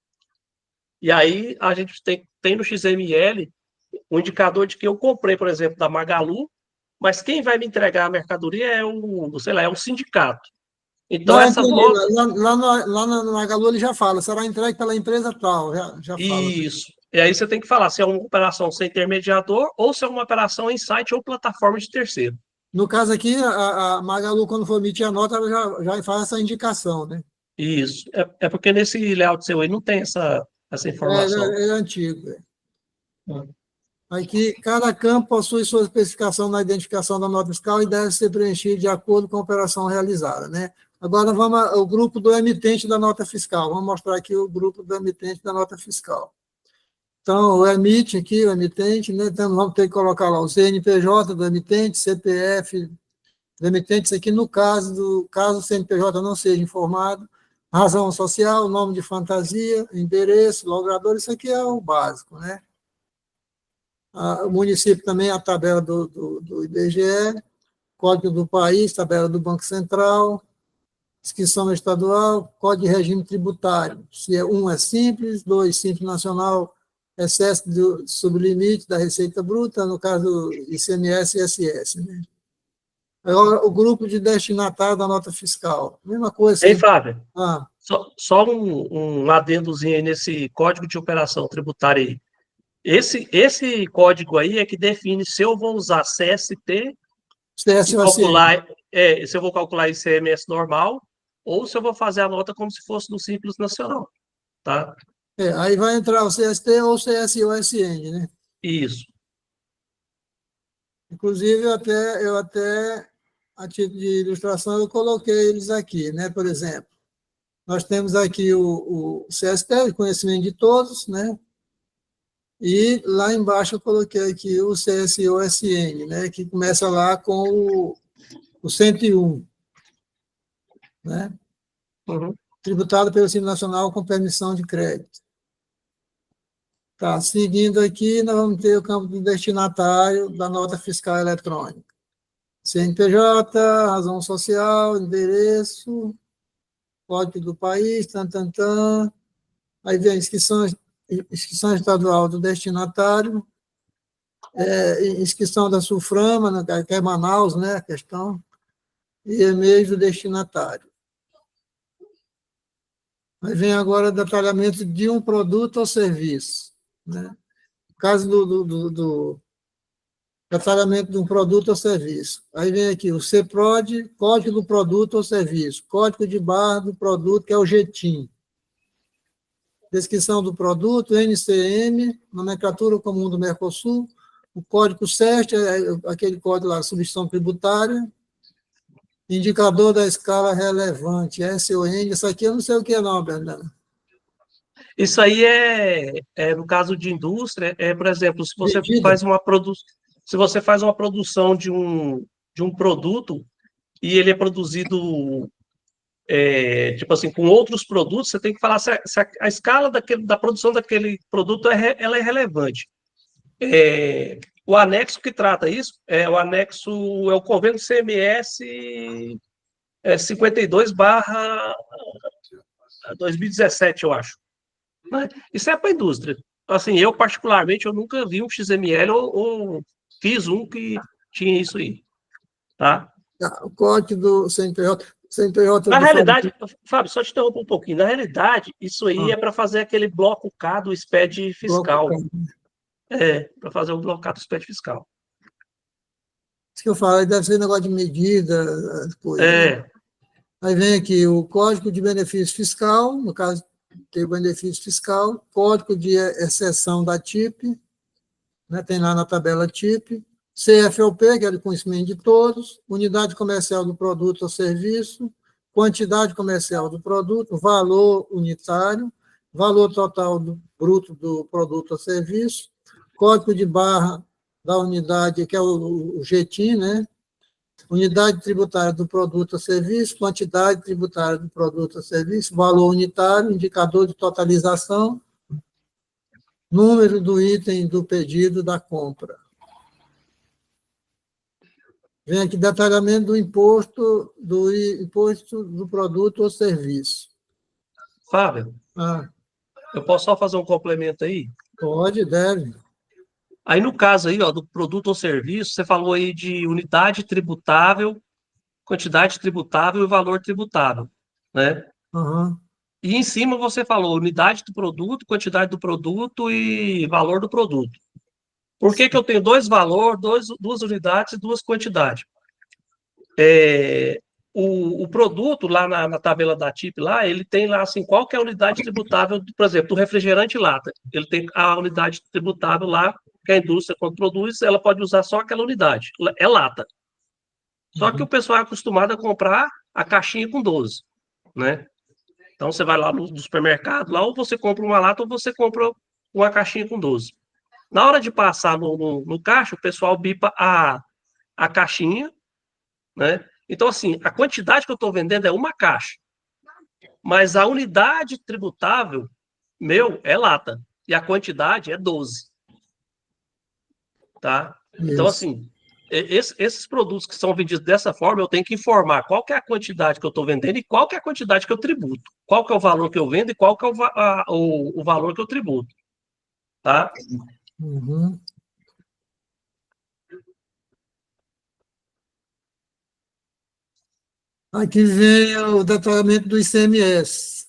E aí a gente tem no XML o indicador de que eu comprei, por exemplo, da Magalu, mas quem vai me entregar a mercadoria é sei lá, é um sindicato. Então, Não, essas entendi. notas. Lá no Magalu ele já fala, será entregue pela empresa tal, já fala. Isso. E aí você tem que falar se é uma operação sem intermediador ou se é uma operação em site ou plataforma de terceiro. No caso aqui, a Magalu, quando for emitir a nota, ela já faz essa indicação, né? Isso. É porque nesse layout seu aí não tem essa informação. É antigo. Hum. Aqui, cada campo possui sua especificação na identificação da nota fiscal e deve ser preenchido de acordo com a operação realizada, né? Agora vamos ao grupo do emitente da nota fiscal. Vamos mostrar aqui o grupo do emitente da nota fiscal. Então, o emite aqui, o emitente, né? Então, vamos ter que colocar lá o CNPJ do emitente, CPF do emitente, isso aqui no caso o CNPJ não seja informado, razão social, nome de fantasia, endereço, logrador, isso aqui é o básico, né? O município também, a tabela do IBGE, código do país, tabela do Banco Central, inscrição estadual, código de regime tributário. Se é simples, 2, simples nacional, excesso do sublimite da receita bruta, no caso ICMS e ISS. Né? Agora, o grupo de destinatário da nota fiscal. Mesma coisa. Ei, Fábio, Ah, só um adendozinho aí nesse código de operação tributária aí. Esse código aí é que define se eu vou usar CST e calcular, se eu vou calcular ICMS normal ou se eu vou fazer a nota como se fosse do Simples Nacional, tá? aí vai entrar o CST ou o CSOSN, né? Isso. Inclusive, eu até, a título de ilustração, eu coloquei eles aqui, né? Por exemplo, nós temos aqui o CST, o conhecimento de todos, né? E lá embaixo eu coloquei aqui o CSOSN, né? Que começa lá com o 101, né? Uhum. Tributado pelo Simples Nacional com permissão de crédito. Tá, seguindo aqui, nós vamos ter o campo do destinatário da nota fiscal eletrônica. CNPJ, razão social, endereço, código do país, Aí vem a inscrição estadual do destinatário, inscrição da SUFRAMA, que é Manaus, né, a questão, e e-mail do destinatário. Aí vem agora o detalhamento de um produto ou serviço. Né? No caso do detalhamento de um produto ou serviço. Aí vem aqui o CPROD, código do produto ou serviço, código de barra do produto, que é o GTIM. Descrição do produto, NCM, nomenclatura comum do Mercosul, o código CERT, aquele código lá, substituição tributária, indicador da escala relevante, SON, isso aqui eu não sei o que é não, Bernardo. Isso aí no caso de indústria, por exemplo, se você faz uma produção de um produto e ele é produzido tipo assim, com outros produtos, você tem que falar se a escala da produção daquele produto ela é relevante. O anexo que trata isso é o convênio CMS 52/2017, eu acho. Isso é para a indústria. Assim, eu particularmente eu nunca vi um XML ou fiz um que tinha isso aí, tá? O código do CNPJ Na realidade, Fábio, só te interromper um pouquinho. Na realidade, isso aí é para fazer aquele bloco K do SPED fiscal. Para fazer o bloco K do SPED fiscal. Isso que eu falo, deve ser negócio de medida, as coisas. Né? Aí vem aqui o código de benefício fiscal, no caso, tem o benefício fiscal, código de exceção da TIP, né, tem lá na tabela TIP, CFOP, que é de conhecimento de todos, unidade comercial do produto ou serviço, quantidade comercial do produto, valor unitário, valor total bruto do produto ou serviço, código de barra da unidade, que é o GTIM, né? Unidade tributária do produto ou serviço, quantidade tributária do produto ou serviço, valor unitário, indicador de totalização, número do item do pedido da compra. Vem aqui detalhamento do imposto do produto ou serviço. Fábio, Ah, eu posso só fazer um complemento aí? pode, deve. Aí, no caso aí, ó, do produto ou serviço, você falou aí de unidade tributável, quantidade tributável e valor tributável, né? Aham. E em cima você falou unidade do produto, quantidade do produto e valor do produto. Por que que eu tenho dois valores, duas unidades e duas quantidades? O produto lá na tabela da TIP lá, ele tem lá assim, qual que é a unidade tributável, por exemplo, do refrigerante lata. Ele tem a unidade tributável lá, que a indústria, quando produz, ela pode usar só aquela unidade, é lata. Só que o pessoal é acostumado a comprar a caixinha com 12, né? Então você vai lá no supermercado, lá ou você compra uma lata ou você compra uma caixinha com 12. Na hora de passar no caixa, o pessoal bipa a caixinha, né? Então, assim, a quantidade que eu estou vendendo é uma caixa, mas a unidade tributável, meu, é lata, e a quantidade é 12, tá? Então, Isso. assim, esses produtos que são vendidos dessa forma, eu tenho que informar qual que é a quantidade que eu estou vendendo e qual que é a quantidade que eu tributo, qual que é o valor que eu vendo e qual que é o valor que eu tributo, tá? Uhum. Aqui vem o detalhamento do ICMS,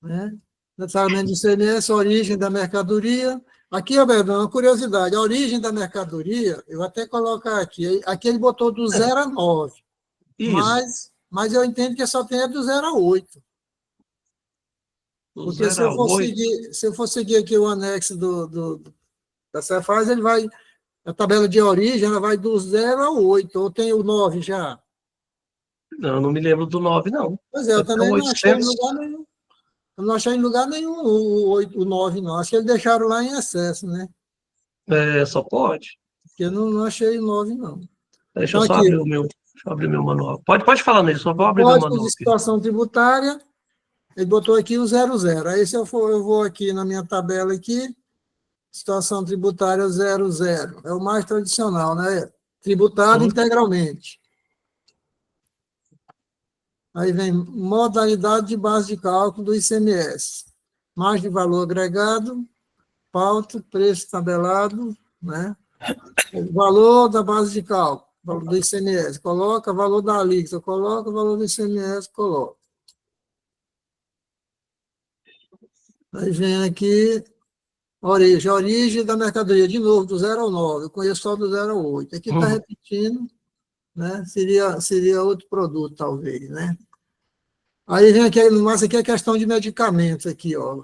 né? Detalhamento do ICMS, origem da mercadoria. Aqui, Alberto, uma curiosidade, a origem da mercadoria, eu vou até colocar aqui, aqui ele botou do 0 a 9, Isso, mas eu entendo que só tem a do 0 a 8. do Porque 0 a 8. se eu for seguir aqui o anexo da Cefaz, ele vai, a tabela de origem, ela vai do 0 a 8, ou tem o 9 já? Não, eu não me lembro do 9, não. Pois é, eu Deve ter um também não achei em 800. lugar nenhum. Eu não achei em lugar nenhum o 9, não. Acho que eles deixaram lá em excesso, né? Só pode. Porque eu não achei o 9, não. Deixa eu Então, só aqui, abrir deixa eu abrir meu manual. Pode falar nele, só vou abrir meu Código manual de aqui. Situação Tributária, ele botou aqui o 00. Aí, se eu vou aqui na minha tabela aqui, Situação Tributária 00. É o mais tradicional, né? Tributado Uhum. integralmente. Aí vem modalidade de base de cálculo do ICMS. Margem de valor agregado, pauta, preço tabelado, né? O valor da base de cálculo, valor do ICMS, coloca valor da alíquota, coloca valor do ICMS, coloca. Aí vem aqui, origem da mercadoria, de novo, do 0 ao 9, eu conheço só do 0 ao 8. Aqui está Uhum. repetindo, né? Seria outro produto, talvez, né? Aí vem aqui, mas aqui é questão de medicamentos, aqui, ó.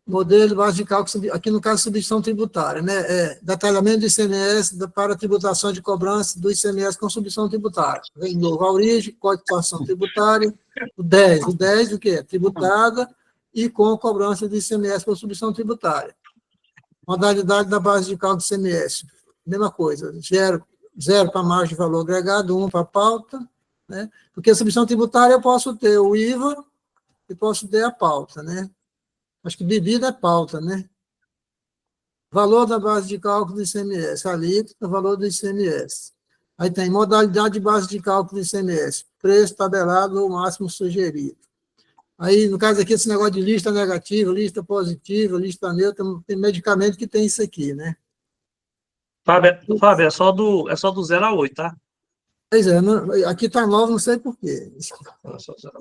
Modelo base de cálculo, aqui no caso, substituição tributária, né? Detalhamento do ICMS para tributação de cobrança do ICMS com substituição tributária. Vem de novo a origem, código de situação tributária, o 10. O 10 o quê? Tributada e com cobrança do ICMS com substituição tributária. Modalidade da base de cálculo do ICMS, mesma coisa, 0 para margem de valor agregado, 1 para pauta, né? Porque a substituição tributária eu posso ter o IVA e posso ter a pauta, né? Acho que bebida é pauta, né? Valor da base de cálculo do ICMS, alíquota, valor do ICMS. Aí tem modalidade de base de cálculo do ICMS, preço tabelado ou máximo sugerido. Aí, no caso aqui, esse negócio de lista negativa, lista positiva, lista neutra, tem medicamento que tem isso aqui, né? Fábio, é só do 0 a 8, tá? Pois é, aqui está 9, não sei por quê. É só 0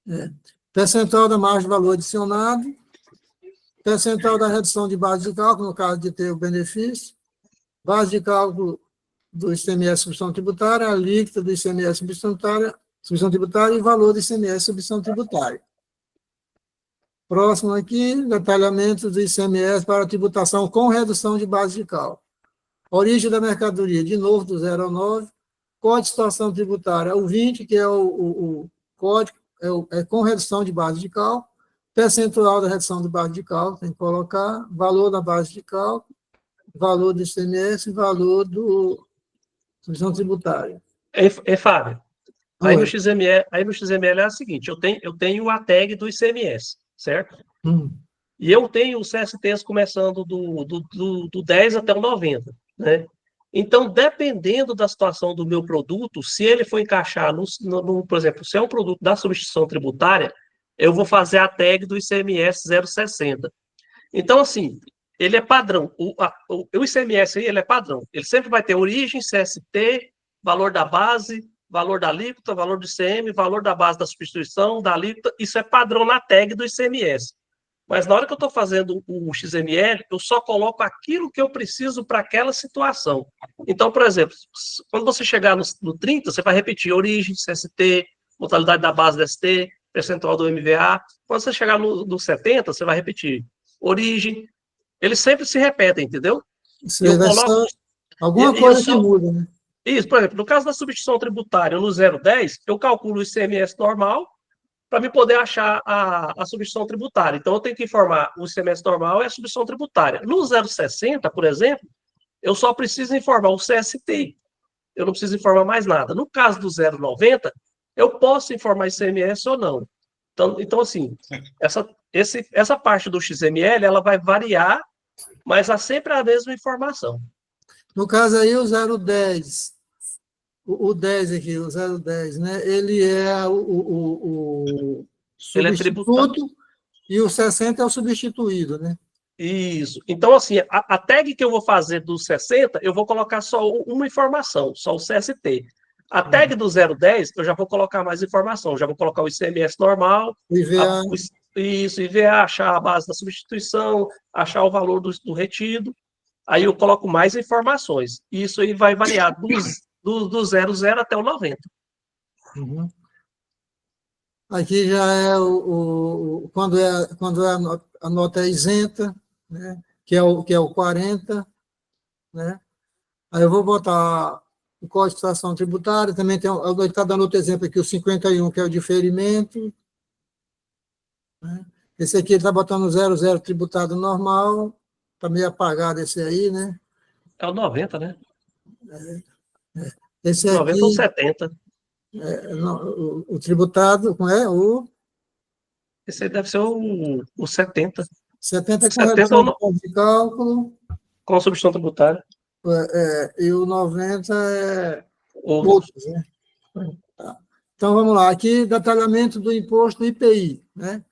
a 8. Percentual da margem de valor adicionado, percentual da redução de base de cálculo, no caso de ter o benefício, base de cálculo do ICMS substituição tributária, alíquota do ICMS substituição tributária e valor do ICMS substituição tributária. Próximo aqui, detalhamento do ICMS para tributação com redução de base de cálculo. Origem da mercadoria, de novo, do 0 ao 9. Código de situação tributária, o 20, que é o código, com redução de base de cálculo. Percentual da redução de base de cálculo, tem que colocar. Valor da base de cálculo, valor do ICMS e valor do substituição tributária. Fábio, Oi. aí no XML é o seguinte, eu tenho a tag do ICMS, certo? E eu tenho os CSTs começando do 10 até o 90, né? Então, dependendo da situação do meu produto, se ele for encaixar, por exemplo, se é um produto da substituição tributária, eu vou fazer a tag do ICMS 060. Então, assim, ele é padrão. O ICMS aí, ele é padrão. Ele sempre vai ter origem, CST, valor da base, valor da alíquota, valor do ICM, valor da base da substituição, da alíquota. Isso é padrão na tag do ICMS. Mas na hora que eu estou fazendo o XML, eu só coloco aquilo que eu preciso para aquela situação. Então, por exemplo, quando você chegar no 30, você vai repetir origem, CST, modalidade da base da ST, percentual do MVA. Quando você chegar no 70, você vai repetir origem. Eles sempre se repetem, entendeu? Você vai só alguma coisa que muda, né? Isso, por exemplo, no caso da substituição tributária no 010, eu calculo o ICMS normal, para me poder achar a substituição tributária. Então, eu tenho que informar o ICMS normal e a substituição tributária. No 060, por exemplo, eu só preciso informar o CST. Eu não preciso informar mais nada. No caso do 090, eu posso informar ICMS ou não. Então assim, essa parte do XML, ela vai variar, mas há sempre a mesma informação. No caso aí, o 010, o 10 aqui, o 010, né? Ele é o substituto e o 60 é o substituído, né? Isso. Então, assim, a tag que eu vou fazer do 60, eu vou colocar só uma informação, só o CST. A tag do 010, eu já vou colocar mais informação, já vou colocar o ICMS normal, IVA. IVA, achar a base da substituição, achar o valor do retido, aí eu coloco mais informações. Isso aí vai variar do 00 até o 90. Uhum. Aqui já é quando a nota é isenta, né? que é o 40, né? Aí eu vou botar o Código de Situação Tributária, também está dando outro exemplo aqui, o 51, que é o diferimento, né? Esse aqui ele está botando 00 tributado normal, está meio apagado esse aí, né? É o 90, né? Esse 90 aqui, ou 70. o tributado, como é? Esse aí deve ser o 70. 70 com 70 redução de cálculo, com a substituição tributária. e o 90 é Outros. outros, né? Tá. Então, vamos lá. Aqui, detalhamento do imposto do IPI, né?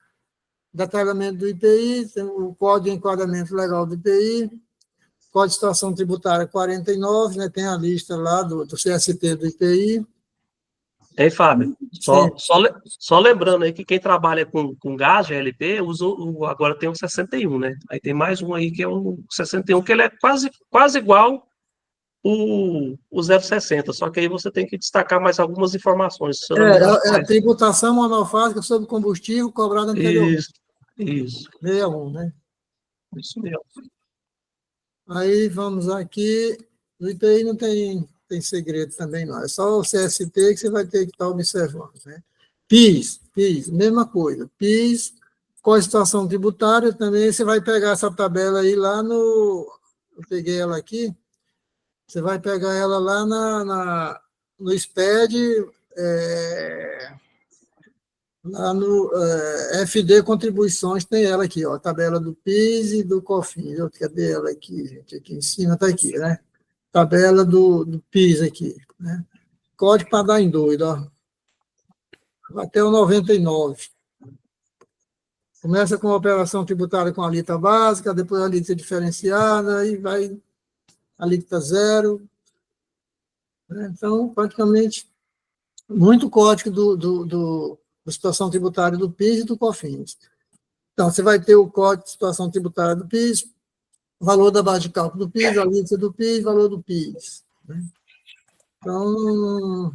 Detalhamento do IPI, tem o Código de Enquadramento Legal do IPI, Código de Situação Tributária 49, né? Tem a lista lá do CST do IPI. Ei, Fábio, só lembrando aí que quem trabalha com gás, GLP, agora tem o 61, né? Aí tem mais um aí que é o 61, que ele é quase igual o 060, só que aí você tem que destacar mais algumas informações. A tributação monofásica sobre combustível cobrado anteriormente. Isso. 61, né? Isso mesmo. Aí vamos aqui, no IPI não tem segredo também, não. É só o CST que você vai ter que estar observando, né? PIS, mesma coisa. PIS, com a situação tributária também, você vai pegar essa tabela aí lá no... Eu peguei ela aqui. Você vai pegar ela lá no SPED, lá no FD Contribuições, tem ela aqui, ó, a tabela do PIS e do COFINS. Cadê ela aqui, gente? Aqui em cima está aqui, né? Tabela do PIS aqui, né? Código para dar em doido, ó. Até o 99. Começa com a operação tributária com a alíquota básica, depois a alíquota diferenciada, aí vai a alíquota zero. Então, praticamente, muito código da situação tributária do PIS e do COFINS. Então, você vai ter o código de situação tributária do PIS, valor da base de cálculo do PIS, a alíquota do PIS, valor do PIS. Né? Então,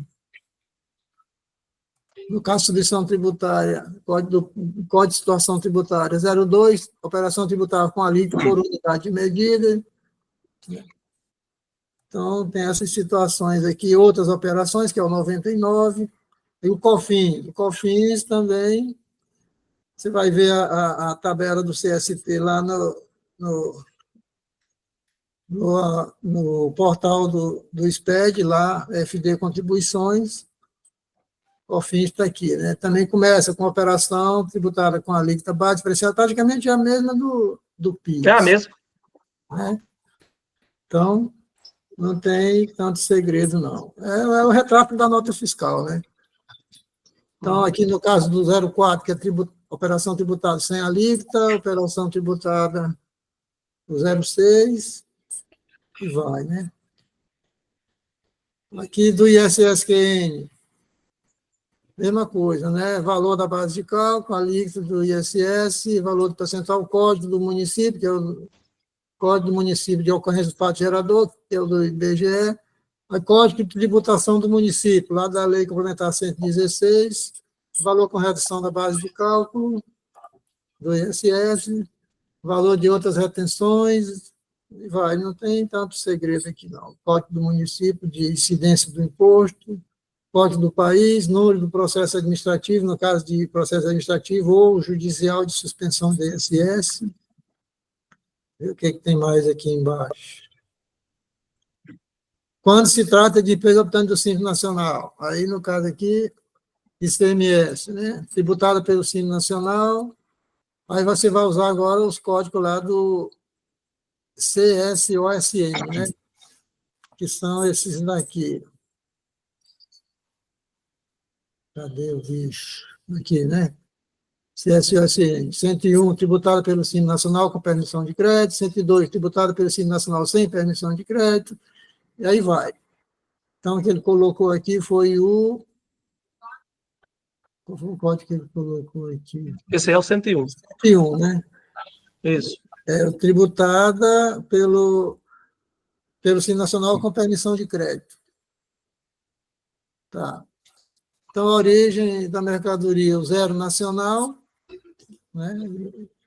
no caso de substituição tributária, código de situação tributária 02, operação tributária com alíquota por unidade de medida. Então, tem essas situações aqui, outras operações, que é o 99, e o COFINS. O COFINS também, você vai ver a tabela do CST lá no portal do SPED, lá, FD Contribuições. COFINS está aqui, né? Também começa com operação tributada com alíquota base diferenciada, praticamente é a mesma do PIS. É a mesma. Né? Então, não tem tanto segredo, não. É o retrato da nota fiscal, né? Então, aqui no caso do 04, que é operação tributada sem alíquota, operação tributada do 06, e vai, né? Aqui do ISSQN, mesma coisa, né? Valor da base de cálculo, alíquota do ISS, valor do percentual, código do município, que é o código do município de ocorrência do fato gerador, que é o do IBGE, o código de tributação do município, lá da Lei Complementar 116, valor com redução da base de cálculo do ISS, valor de outras retenções, e vai, não tem tanto segredo aqui, não. Código do município de incidência do imposto, código do país, número do processo administrativo, no caso de processo administrativo ou judicial de suspensão do ISS. Ver o que tem mais aqui embaixo. Quando se trata de empresa optante do Simples Nacional, aí no caso aqui, ICMS, né? Tributada pelo Simples Nacional, aí você vai usar agora os códigos lá do CSOSN, né? Que são esses daqui. Cadê o bicho? Aqui, né? CSOSN. 101, tributada pelo Simples Nacional com permissão de crédito. 102, tributada pelo Simples Nacional sem permissão de crédito. E aí vai. Então, o que ele colocou aqui foi o... Qual foi o código que ele colocou aqui? Esse é o 101. 101, né? Isso. É tributada pelo Simples Nacional com permissão de crédito. Tá. Então, a origem da mercadoria, o zero nacional, né?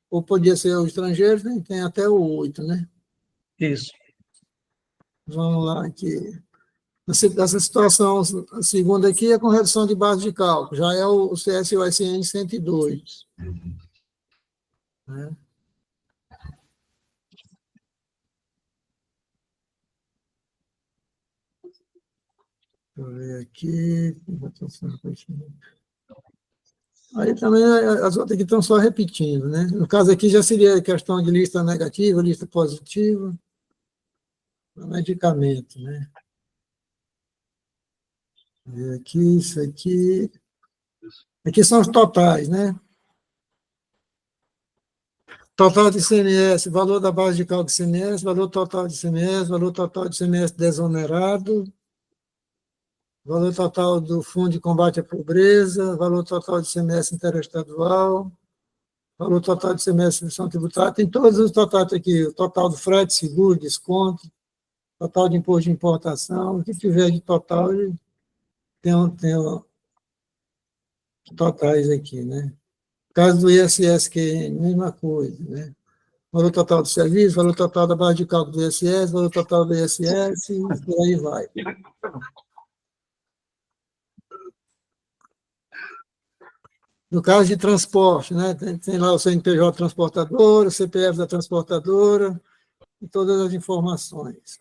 Ou podia ser o estrangeiro, tem até o 8, né? Isso. Vamos lá aqui. Essa situação, a segunda aqui é com redução de base de cálculo, já é o CSOSN 102. Né? Deixa eu ver aqui. Aí também as outras aqui estão só repetindo, né? No caso aqui já seria questão de lista negativa, lista positiva, medicamento, né? E aqui, isso aqui. Aqui são os totais, né? Total de ICMS, valor da base de cálculo de ICMS, valor total de ICMS, valor total de ICMS desonerado, valor total do Fundo de Combate à Pobreza, valor total de ICMS interestadual, valor total de ICMS distribuição tributária, tem todos os totais aqui, o total do frete, seguro, desconto, total de imposto de importação, o que tiver de total, tem totais aqui, né? No caso do ISSQN, mesma coisa, né? Valor total do serviço, valor total da base de cálculo do ISS, valor total do ISS, e por aí vai. No caso de transporte, né? Tem lá o CNPJ transportadora, o CPF da transportadora, e todas as informações.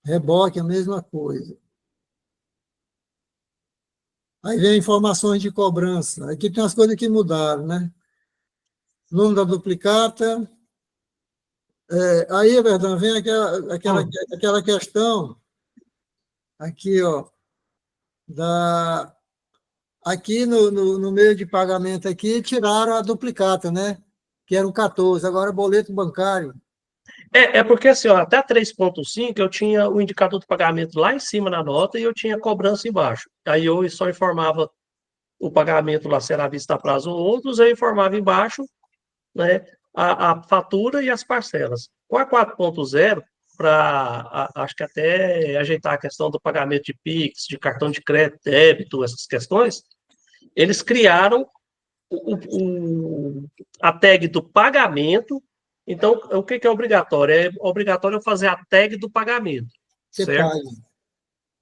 Reboque, a mesma coisa. Aí vem informações de cobrança. Aqui tem umas coisas que mudaram, né? Número da duplicata. Aí, Verdão, vem aquela questão, aqui, ó, aqui no meio de pagamento aqui, tiraram a duplicata, né? Que era o 14, agora boleto bancário. É porque assim, ó, até 3.5 eu tinha o indicador de pagamento lá em cima na nota e eu tinha cobrança embaixo. Aí eu só informava o pagamento lá será visto a prazo ou outros, eu informava embaixo, né, a fatura e as parcelas. Com a 4.0, para acho que até ajeitar a questão do pagamento de PIX, de cartão de crédito, débito, essas questões, eles criaram a tag do pagamento. Então, o que é obrigatório? É obrigatório eu fazer a tag do pagamento. Você certo? paga.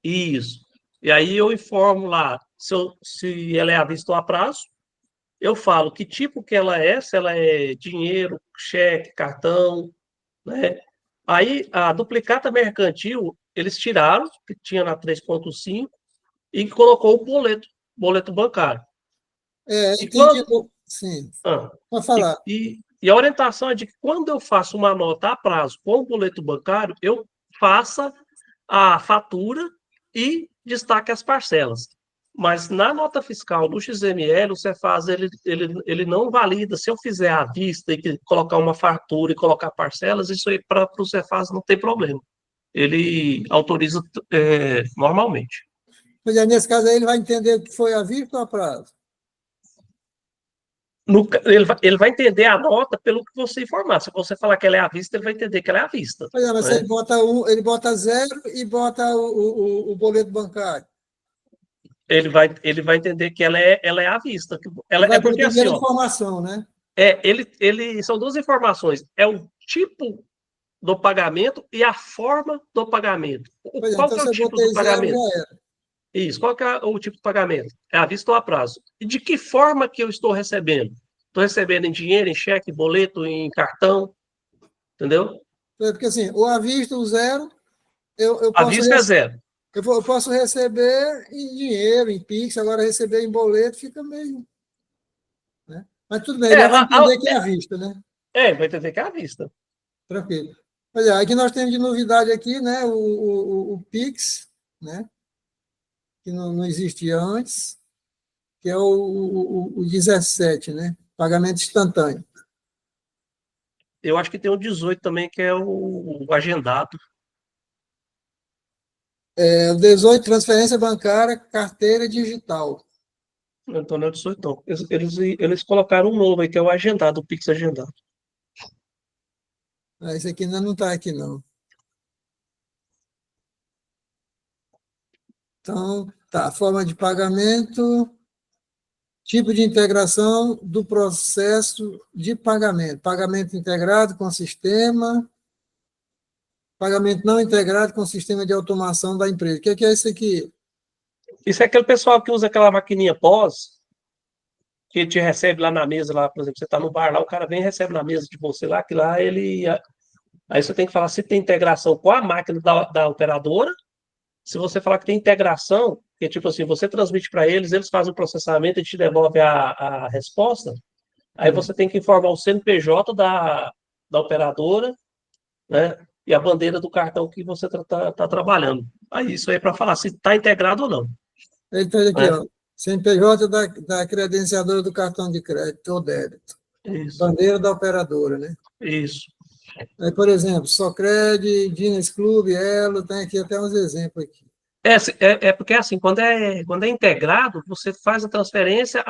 Isso. E aí eu informo lá se ela é à vista ou a prazo, eu falo que tipo que ela é, se ela é dinheiro, cheque, cartão, né? Aí a duplicata mercantil, eles tiraram, que tinha na 3.5, e colocou o boleto bancário. E quando, Sim, ah, pode falar. e a orientação é de que quando eu faço uma nota a prazo com o boleto bancário, eu faça a fatura e destaque as parcelas. Mas na nota fiscal do XML, o Cefaz ele não valida. Se eu fizer à vista e colocar uma fatura e colocar parcelas, isso aí para o Cefaz não tem problema. Ele autoriza normalmente. Pois é, nesse caso aí, ele vai entender que foi à vista ou a prazo? Ele vai entender a nota pelo que você informar. Se você falar que ela é à vista, ele vai entender que ela é à vista. Pois é, mas né? ele bota 0 e bota o boleto bancário. Ele vai entender que ela é à vista. Ele vai Porque ter a assim, primeira informação, né? são duas informações. É o tipo do pagamento e a forma do pagamento. Pois é, Qual então que é se o eu tipo botei do 0, pagamento? já era. Isso, qual que é o tipo de pagamento? É à vista ou a prazo? E de que forma que eu estou recebendo? Estou recebendo em dinheiro, em cheque, boleto, em cartão, entendeu? Porque assim, o à vista, o 0, eu À posso, vista é zero. eu posso receber em dinheiro, em Pix, agora receber em boleto fica meio. Né? Mas tudo bem, ele vai entender que é à vista, né? Vai entender que é à vista. Tranquilo. Olha, aqui nós temos de novidade aqui, né? O Pix, né? Que não existia antes, que é o 17, né? Pagamento instantâneo. Eu acho que tem o 18 também, que é o agendado. O 18, transferência bancária, carteira digital. Então não é o 18, não. Eles colocaram um novo aí, que é o agendado, o Pix agendado. Esse aqui ainda não está aqui, não. Então, tá. Forma de pagamento, tipo de integração do processo de pagamento. Pagamento integrado com sistema, pagamento não integrado com sistema de automação da empresa. O que é isso aqui? Isso é aquele pessoal que usa aquela maquininha POS, que te recebe lá na mesa, lá, por exemplo, você está no bar lá, o cara vem e recebe na mesa de você lá, que lá ele. Aí você tem que falar se tem integração com a máquina da operadora. Se você falar que tem integração, que tipo assim, você transmite para eles fazem o processamento e te devolve a resposta. Aí você tem que informar o CNPJ da operadora, né? E a bandeira do cartão que você tá trabalhando. Aí isso aí é para falar se está integrado ou não. Ele fez aqui, Né? ó. CNPJ da credenciadora do cartão de crédito ou débito. Isso. Bandeira da operadora, né? Isso. Aí, por exemplo, Socredi, Diners Club, Elo, tem aqui até uns exemplos aqui. Porque assim, quando é integrado, você faz a transferência,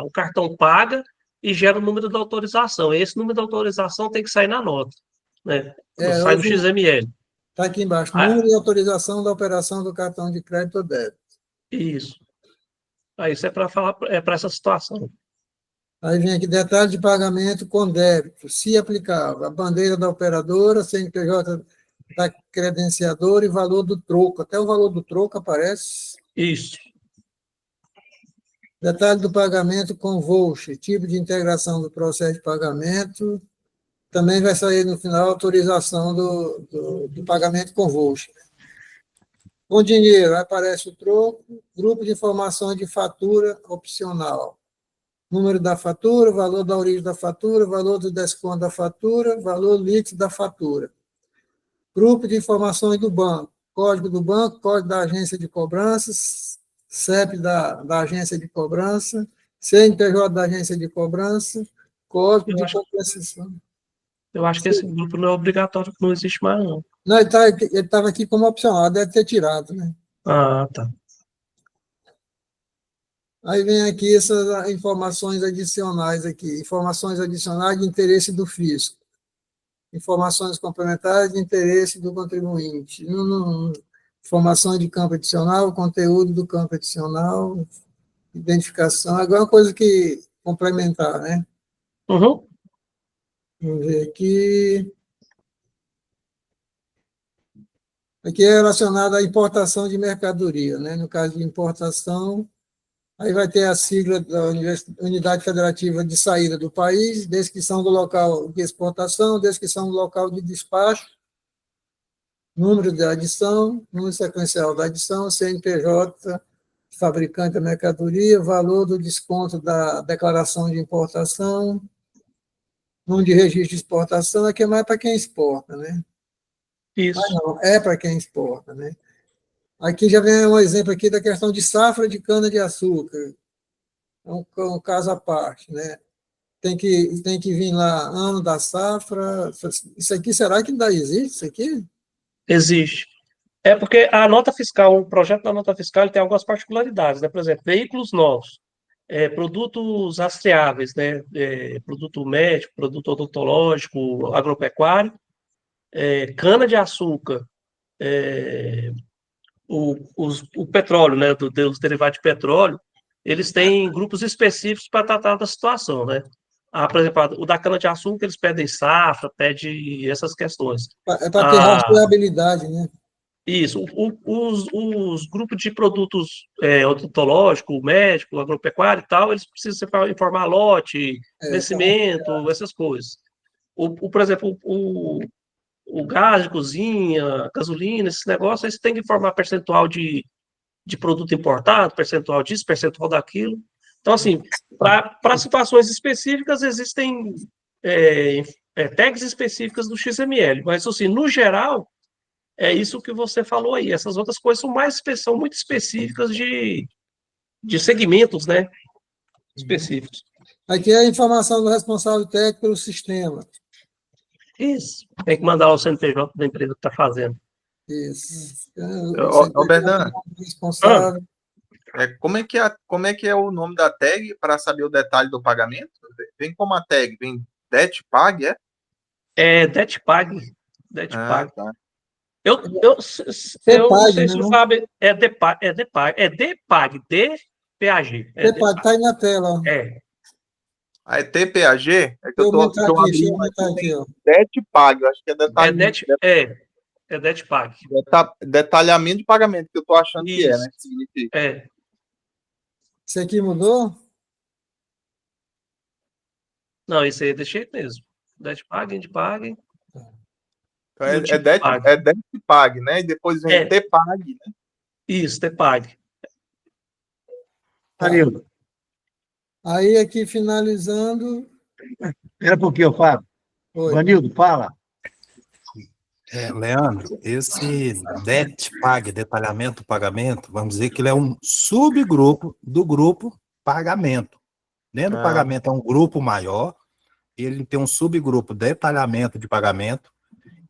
o cartão paga e gera o número da autorização. Esse número da autorização tem que sair na nota, né? Sai no XML. Está aqui embaixo, número de autorização da operação do cartão de crédito ou débito. Isso. Aí isso é para falar, para essa situação. Aí vem aqui, detalhe de pagamento com débito, se aplicável, a bandeira da operadora, CNPJ da credenciadora e valor do troco. Até o valor do troco aparece. Isso. Detalhe do pagamento com voucher, tipo de integração do processo de pagamento. Também vai sair no final a autorização do pagamento com voucher. Com dinheiro, aparece o troco, grupo de informações de fatura opcional. Número da fatura, valor da origem da fatura, valor do desconto da fatura, valor líquido da fatura. Grupo de informações do banco, código do banco, código da agência de cobranças, CEP da agência de cobrança, CNPJ da agência de cobrança, código de compensação. Eu acho que esse grupo não é obrigatório, não existe mais, não. Não, ele estava aqui como opcional, deve ter tirado, né? Ah, tá. Aí vem aqui essas informações adicionais aqui, informações adicionais de interesse do fisco, informações complementares de interesse do contribuinte, informação de campo adicional, conteúdo do campo adicional, identificação, agora uma coisa que complementar, né? Uhum. Vamos ver aqui. Aqui é relacionado à importação de mercadoria, né? No caso de importação, aí vai ter a sigla da Unidade Federativa de Saída do País, descrição do local de exportação, descrição do local de despacho, número de adição, número sequencial da adição, CNPJ, fabricante da mercadoria, valor do desconto da declaração de importação, número de registro de exportação, aqui é mais para quem exporta, né? Isso. Não, é para quem exporta, né? Aqui já vem um exemplo aqui da questão de safra de cana-de-açúcar. É um caso à parte, né? Tem que vir lá, ano da safra. Isso aqui, será que ainda existe, isso aqui? Existe. É porque a nota fiscal, o projeto da nota fiscal, ele tem algumas particularidades, né? Por exemplo, veículos novos, produtos rastreáveis, né? Produto médico, produto odontológico, agropecuário, cana-de-açúcar, o petróleo, né? Dos derivados de petróleo, eles têm grupos específicos para tratar da situação, né? Por exemplo, o da cana-de-açúcar, eles pedem safra, pedem essas questões. É para ter rastreabilidade, né? Isso, os grupos de produtos odontológico, médico, agropecuário e tal, eles precisam informar lote, vencimento, essas coisas. Por exemplo, o gás de cozinha, gasolina, esses negócios, eles têm que informar percentual de produto importado, percentual disso, percentual daquilo. Então, assim, para situações específicas, existem tags específicas do XML, mas, assim, no geral, é isso que você falou aí. Essas outras coisas são muito específicas de segmentos, né? Específicos. Aqui é a informação do responsável técnico pelo sistema. Isso. Tem que mandar o CNPJ da empresa que está fazendo. Isso. Berdan, Responsável. como é que é o nome da tag para saber o detalhe do pagamento? Vem como a tag? Vem DETPAG, é? É DETPAG. DETPAG. Tá. Eu não sei se né, você sabe. É DPAG. DPAG. DPAG, está aí na tela. Ó. A TPAG? É que eu Deixa eu abri aumentar aqui, ó. DETPAG, eu acho que é detalhamento. É DETPAG. Detalhamento de pagamento, que eu tô achando que é, né? Que significa. Isso aqui mudou? Não, isso aí é desse jeito mesmo. DETPAG, INDPAG. Então é DETPAG, né? E depois vem TPAG, né? Isso, TPAG. Vanildo. Aí, aqui, finalizando... Era porque eu falo. Vanildo, fala. Leandro, esse DETPAG, detalhamento do pagamento, vamos dizer que ele é um subgrupo do grupo pagamento. Dentro do pagamento é um grupo maior, ele tem um subgrupo detalhamento de pagamento,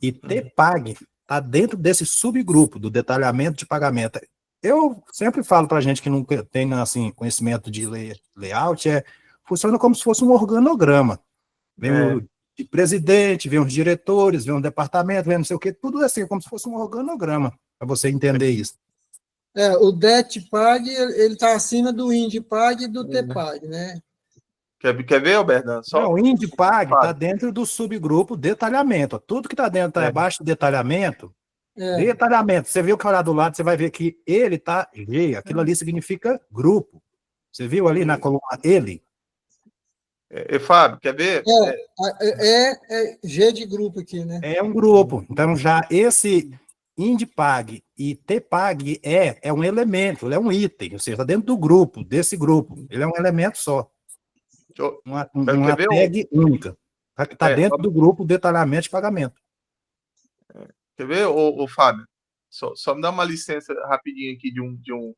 e TPAG está dentro desse subgrupo do detalhamento de pagamento. Eu sempre falo para a gente que não tem assim, conhecimento de layout, funciona como se fosse um organograma. Vem o presidente, vem os diretores, vem um departamento, vem não sei o quê, tudo assim, como se fosse um organograma, para você entender isso. O DETPAG, ele está acima do INDPAG e do TPAG, né? Quer ver, Berdan? Não, o INDPAG está dentro do subgrupo detalhamento. Tudo que está dentro, está abaixo do detalhamento. Detalhamento. Você viu que olhar do lado, você vai ver que ele está G. Aquilo ali significa grupo. Você viu ali na coluna ele? Fábio, quer ver? É G de grupo aqui, né? É um grupo. Então, já esse INDPAG e TPAG é um elemento, ele é um item, ou seja, está dentro do grupo, desse grupo. Ele é um elemento só. Uma tag única. Está dentro do grupo detalhamento de pagamento. Quer ver, Fábio? Só me dá uma licença rapidinho aqui de um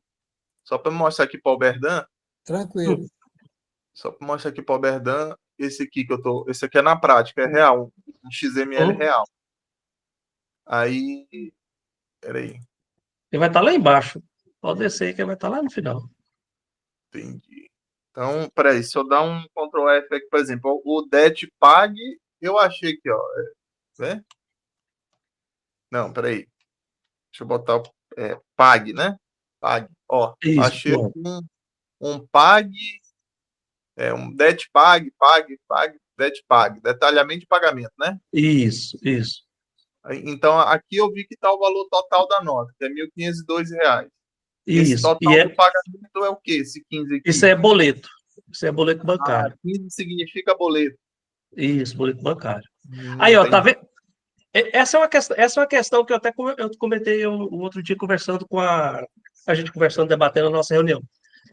só para mostrar aqui para o Berdan. Tranquilo. Só para mostrar aqui para o Berdan, esse aqui é na prática, é real, um XML real. Aí, peraí. Ele vai estar lá embaixo. Pode descer que ele vai estar lá no final. Entendi. Então, peraí, se eu dar um Ctrl F aqui, por exemplo, o DETPAG, eu achei aqui, ó. Né? Não, peraí. Deixa eu botar o PAG, né? PAG. Ó, isso, achei um PAG, um DETPAG, DETPAG, detalhamento de pagamento, né? Isso. Então, aqui eu vi que está o valor total da nota, que é R$ 1.502. Isso. Esse total do pagamento é o quê? Esse 15 aqui? Isso é boleto. Isso é boleto bancário. 15 significa boleto. Isso, boleto bancário. Aí, ó, tá vendo? essa é uma questão que eu comentei o outro dia conversando com a gente conversando, debatendo na nossa reunião.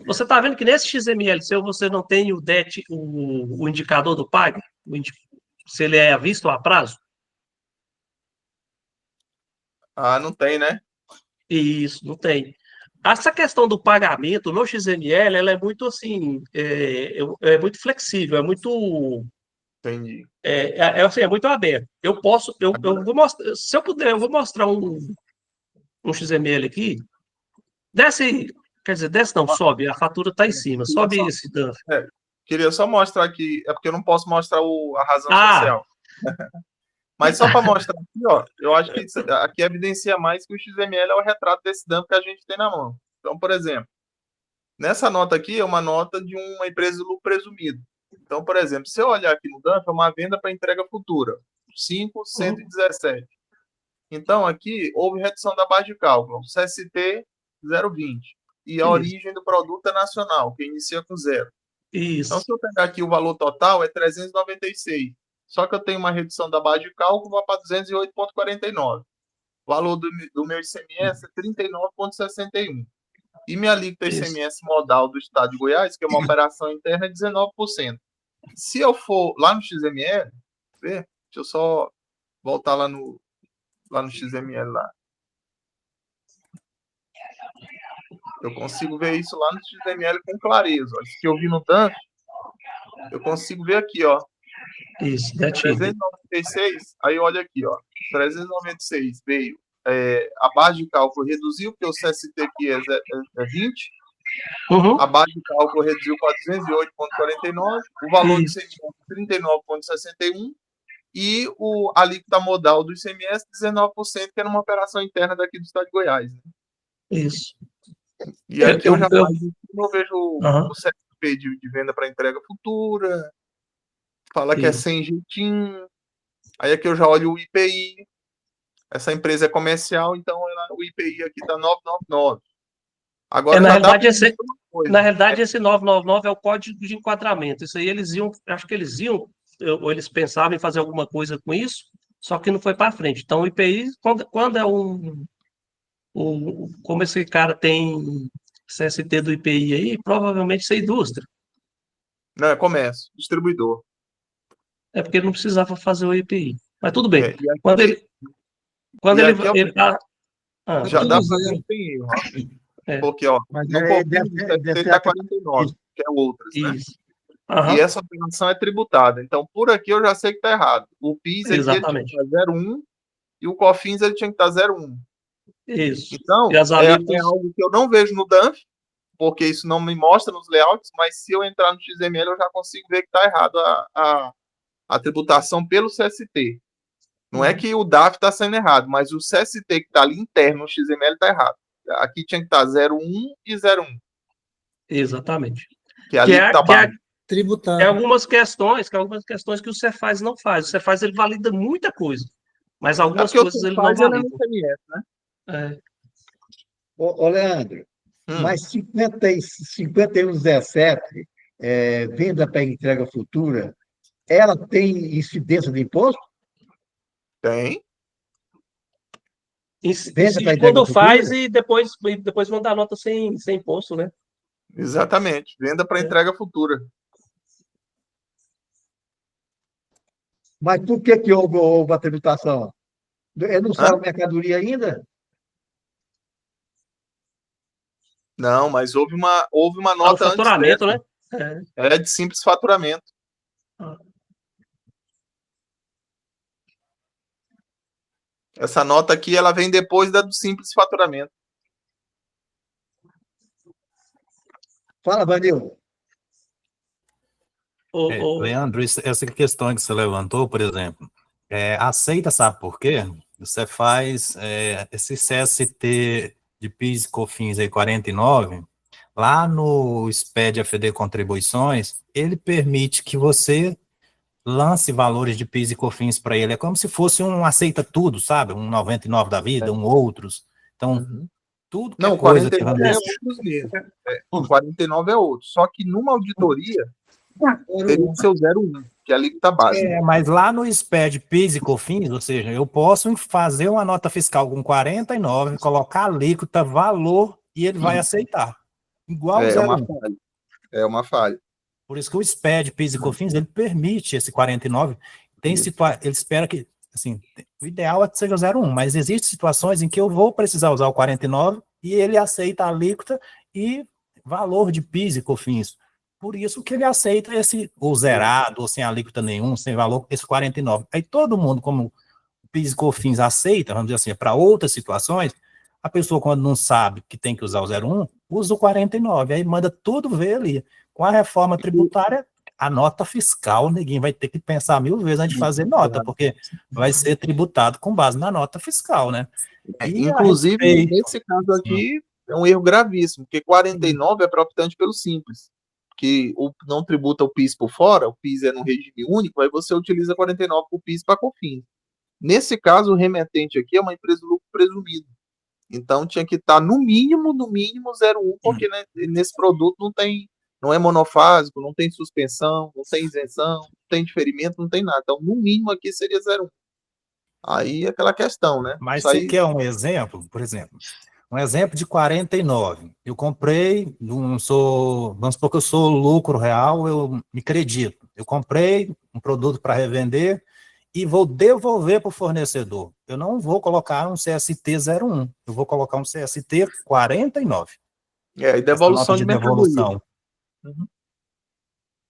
Você está vendo que nesse XML seu você não tem o DET, o indicador do PAG, se ele é a vista ou a prazo? Ah, não tem, né? Isso, não tem. Essa questão do pagamento no XML, ela é muito assim, é muito flexível, é muito, Entendi. assim, é muito aberto. Eu vou mostrar, se eu puder, eu vou mostrar um XML aqui. Desce, quer dizer, desce não, sobe, a fatura está em cima, sobe esse DANF. Queria só mostrar aqui, é porque eu não posso mostrar a razão Ah, social. Mas só para mostrar aqui, ó, eu acho que aqui evidencia mais que o XML é o retrato desse dump que a gente tem na mão. Então, por exemplo, nessa nota aqui é uma nota de uma empresa de lucro presumido. Então, por exemplo, se eu olhar aqui no dump, é uma venda para entrega futura, 5.117. Então, aqui houve redução da base de cálculo, CST 0,20. E a origem do produto é nacional, que inicia com 0. Então, isso, se eu pegar aqui o valor total, é 396. Só que eu tenho uma redução da base de cálculo, vai para 208,49. O valor do meu ICMS é 39,61. E minha alíquota isso. ICMS modal do estado de Goiás, que é uma operação interna, é 19%. Se eu for lá no XML, deixa eu só voltar lá no XML lá. Eu consigo ver isso lá no XML com clareza. Ó. Isso que eu vi no DANF, eu consigo ver aqui, ó. Isso, DET. 396, aí olha aqui, ó. 396 veio. A base de cálculo reduziu, porque o CST aqui é 20. Uhum. A base de cálculo reduziu para 208,49. O valor Isso. do ICMS 39,61. E a alíquota modal do ICMS 19%, que era uma operação interna daqui do estado de Goiás. Né? Isso. E aqui eu já eu- vejo Aham. o CSP de venda para entrega futura. Fala que é Isso. sem jeitinho. Aí aqui eu já olho o IPI. Essa empresa é comercial, então o IPI aqui está 999. Agora na já dá realidade, para uma coisa. Na realidade, esse 999 é o código de enquadramento. Isso aí acho que eles iam, ou eles pensavam em fazer alguma coisa com isso, só que não foi para frente. Então, o IPI, quando é como esse cara tem CST do IPI aí, provavelmente isso é indústria. Não, é comércio, distribuidor. É porque ele não precisava fazer o IPI. Mas tudo bem. E aqui, Quando ele. Quando e ele, aqui, ó, ele- já tudo dá para zero. ver que tem erro. Ó. É. Porque, ó, Mas no deve COFINS, ser- o deve CST ser está aquela- 49, que é outras, né? Isso. E Aham, essa operação é tributada. Então, por aqui eu já sei que está errado. O PIS aqui ele tinha que exatamente. estar 0,1 e o COFINS ele tinha que estar 0,1. Isso. Então, E as alíquotas. é algo que eu não vejo no DANF, porque isso não me mostra nos layouts, mas se eu entrar no XML eu já consigo ver que está errado a tributação pelo CST. Não é que o DAF está sendo errado, mas o CST que está ali interno no XML está errado. Aqui tinha que estar 0,1 e 0,1. Exatamente. Que é ali que está base. Tributário. Algumas questões que o Cefaz não faz. O Cefaz ele valida muita coisa, mas É algumas porque o coisas que ele não faz ele é valida. no CMS, né? É, Ô, Leandro, mas 5117, venda para entrega futura, ela tem incidência de imposto? Tem. Venda para entrega quando faz futura? e depois manda a nota sem imposto, né? Exatamente. Venda para entrega futura. Mas por que houve a tributação? Ele não Hã? saiu mercadoria ainda? Não, mas houve uma O nota antes faturamento, dessa. né? É de simples faturamento. Ah. Essa nota aqui, ela vem depois da do simples faturamento. Fala, Vanil. Leandro, essa questão que você levantou, por exemplo, aceita, sabe por quê? Você faz esse CST de PIS e COFINS aí 49, lá no SPED FD Contribuições, ele permite que você lance valores de PIS e COFINS para ele. É como se fosse um aceita tudo, sabe? Um 99 da vida, um outros. Então, tudo que Não, é coisa que 49 é outros mesmo. 49 é outro. Só que numa auditoria, teria que ser o 01. que é a alíquota básica. Mas lá no SPED, PIS e COFINS, ou seja, eu posso fazer uma nota fiscal com 49, colocar alíquota, valor, e ele vai aceitar. Igual o É uma 01. falha. É uma falha. Por isso que o SPED, PIS e COFINS, ele permite esse 49. Ele espera que, assim, o ideal é que seja 01, mas existem situações em que eu vou precisar usar o 49 e ele aceita a alíquota e valor de PIS e COFINS. Por isso que ele aceita esse, ou zerado, ou sem alíquota nenhum, sem valor, esse 49. Aí todo mundo, como o PIS e COFINS aceita, vamos dizer assim, para outras situações, a pessoa, quando não sabe que tem que usar o 01, usa o 49, aí manda tudo ver ali. Com a reforma tributária, a nota fiscal, ninguém vai ter que pensar 1000 vezes antes de fazer nota, porque vai ser tributado com base na nota fiscal, né? E Inclusive, nesse caso aqui, é um erro gravíssimo, porque 49 é para optante pelo Simples, que não tributa o PIS por fora, o PIS é no regime único, aí você utiliza 49 para o PIS para COFINS. Nesse caso, o remetente aqui é uma empresa de lucro presumido. Então, tinha que estar no mínimo 01, porque né, nesse produto não é monofásico, não tem suspensão, não tem isenção, não tem diferimento, não tem nada. Então, no mínimo aqui seria 01. Aí é aquela questão, né? Mas Isso aí... você quer um exemplo, por exemplo, um exemplo de 49. Eu comprei, vamos supor que eu sou lucro real, eu me acredito. Eu comprei um produto para revender e vou devolver para o fornecedor. Eu não vou colocar um CST 01, eu vou colocar um CST 49. E devolução de mercadoria. Uhum.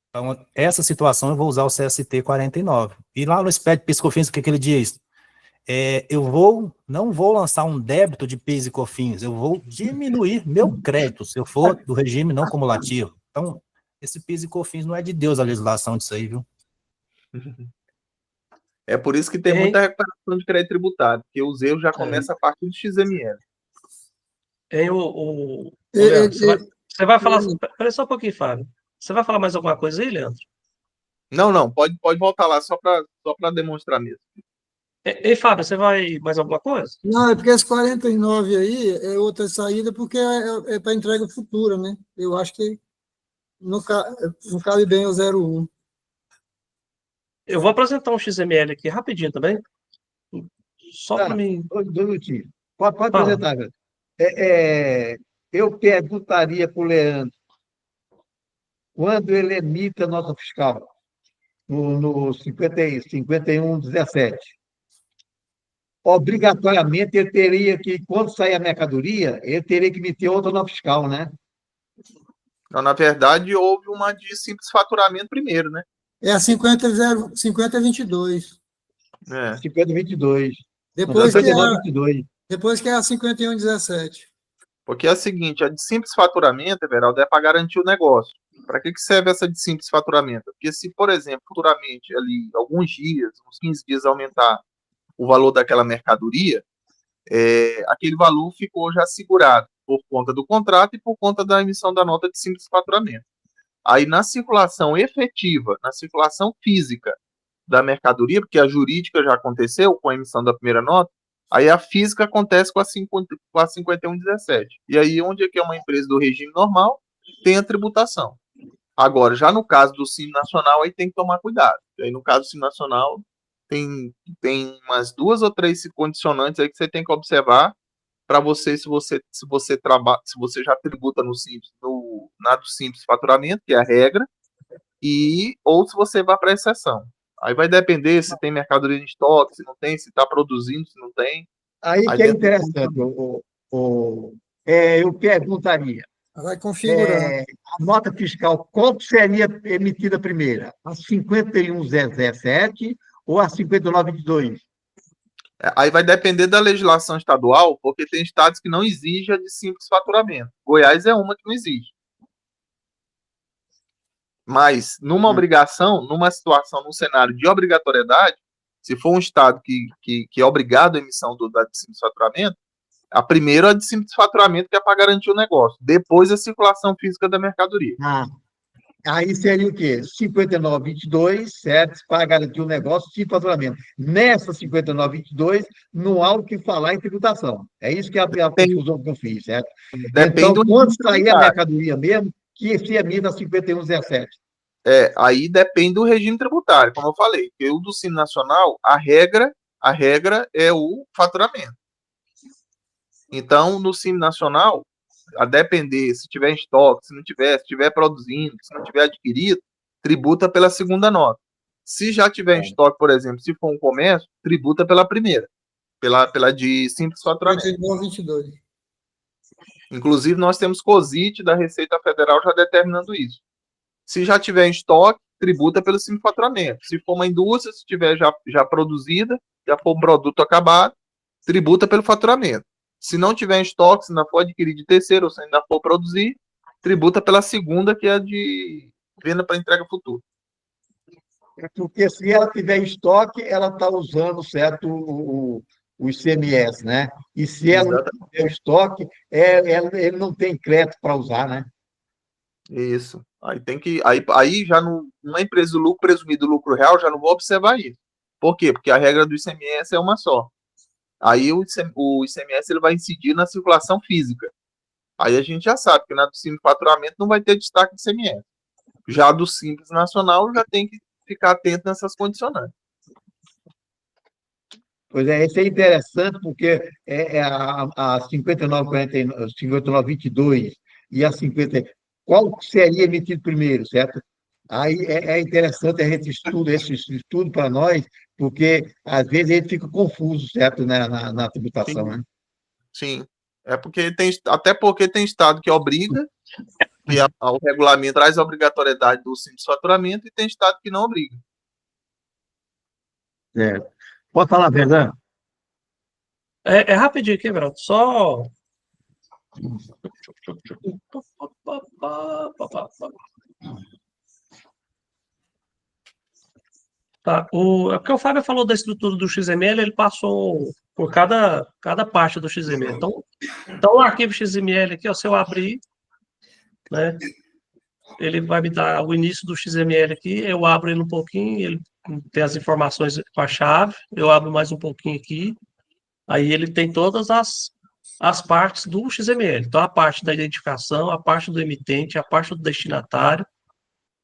Então, essa situação eu vou usar o CST 49. E lá no SPED PIS e COFINS, o que ele diz? Eu não vou lançar um débito de PIS e COFINS, eu vou diminuir meu crédito, se eu for do regime não cumulativo. Então, esse PIS e COFINS não é de Deus a legislação disso aí, viu? É por isso que tem muita recuperação de crédito tributário, porque os erros já começam a partir do XML. Leandro, você vai falar... Espera só um pouquinho, Fábio. Você vai falar mais alguma coisa aí, Leandro? Não, pode voltar lá, só para demonstrar mesmo. Ei, Fábio, você vai mais alguma coisa? Não, é porque esse 49 aí é outra saída, porque é para entrega futura, né? Eu acho que não cabe bem o 01. Eu vou apresentar um XML aqui rapidinho também. Só para mim. 2 minutinhos. Pode apresentar, velho. Eu perguntaria para o Leandro, quando ele emite a nota fiscal, no 5117, obrigatoriamente ele teria que, quando sair a mercadoria, ele teria que emitir outra nota fiscal, né? Então, na verdade, houve uma de simples faturamento primeiro, né? É a 5022. 5022. Depois que é a 5117. Porque é o seguinte, a de simples faturamento, Everaldo, é para garantir o negócio. Para que serve essa de simples faturamento? Porque se, por exemplo, futuramente, ali, alguns dias, uns 15 dias, aumentar o valor daquela mercadoria, aquele valor ficou já segurado por conta do contrato e por conta da emissão da nota de simples faturamento. Aí, na circulação efetiva, na circulação física da mercadoria, porque a jurídica já aconteceu com a emissão da primeira nota, aí a física acontece com a 5117. E aí, onde é que é uma empresa do regime normal, tem a tributação. Agora, já no caso do Simples Nacional, aí tem que tomar cuidado. Aí, no caso do Simples Nacional, tem umas 2 ou 3 condicionantes aí que você tem que observar para você, se você já tributa no Simples, na do Simples Faturamento, que é a regra, ou se você vai para a exceção. Aí vai depender se tem mercadoria em estoque, se não tem, se está produzindo, se não tem. Aí que é interessante. Eu perguntaria. Vai configurar. A nota fiscal, qual seria emitida primeiro? A 5117 ou a 5922? Aí vai depender da legislação estadual, porque tem estados que não exigem a de simples faturamento. Goiás é uma que não exige. Mas, numa obrigação, numa situação, num cenário de obrigatoriedade, se for um estado que é obrigado à emissão da de simples faturamento, a primeira é a de simples faturamento, que é para garantir o negócio. Depois, a circulação física da mercadoria. Aí seria o quê? 5922, certo? Para garantir o negócio, simples faturamento. Nessa 5922, não há o que falar em tributação. É isso que é a confusão que eu fiz, certo? Então, quando sair a mercadoria mesmo, que se emita a 5117. Aí depende do regime tributário, como eu falei. Porque o do Simples Nacional, a regra é o faturamento. Então, no Simples Nacional, a depender se tiver em estoque, se não tiver, se tiver produzindo, se não tiver adquirido, tributa pela segunda nota. Se já tiver em estoque, por exemplo, se for um comércio, tributa pela primeira, pela de simples faturamento. 22. Inclusive, nós temos COSIT da Receita Federal já determinando isso. Se já tiver em estoque, tributa pelo simples faturamento. Se for uma indústria, se tiver já produzida, já for um produto acabado, tributa pelo faturamento. Se não tiver em estoque, se ainda for adquirir de terceiro ou se ainda for produzir, tributa pela segunda, que é a de venda para entrega futura. Porque se ela tiver em estoque, ela está usando, certo, o ICMS, né? E se ela não tiver em estoque, ele não tem crédito para usar, né? Isso. Aí tem que. Aí já numa empresa do lucro presumido, lucro real, já não vou observar isso. Por quê? Porque a regra do ICMS é uma só. Aí o ICMS ele vai incidir na circulação física. Aí a gente já sabe que na do Simples Faturamento não vai ter destaque de ICMS. Já do Simples Nacional já tem que ficar atento nessas condicionantes. Pois é, isso é interessante porque a 5949, 5922 e a 50, qual seria emitido primeiro, certo? Aí é interessante a gente estuda esse estudo para nós, porque às vezes a gente fica confuso, certo, né, na tributação, Sim. né? Sim. Até porque tem estado que obriga, que o regulamento traz a obrigatoriedade do simples faturamento, e tem estado que não obriga. Certo. Pode falar, Fernando? É rapidinho aqui, Everaldo. Só. Tá, é porque o Fábio falou da estrutura do XML, ele passou por cada parte do XML. Então o arquivo XML aqui, ó, se eu abrir, né, ele vai me dar o início do XML aqui, eu abro ele um pouquinho, ele tem as informações com a chave, eu abro mais um pouquinho aqui, aí ele tem todas as partes do XML. Então, a parte da identificação, a parte do emitente, a parte do destinatário,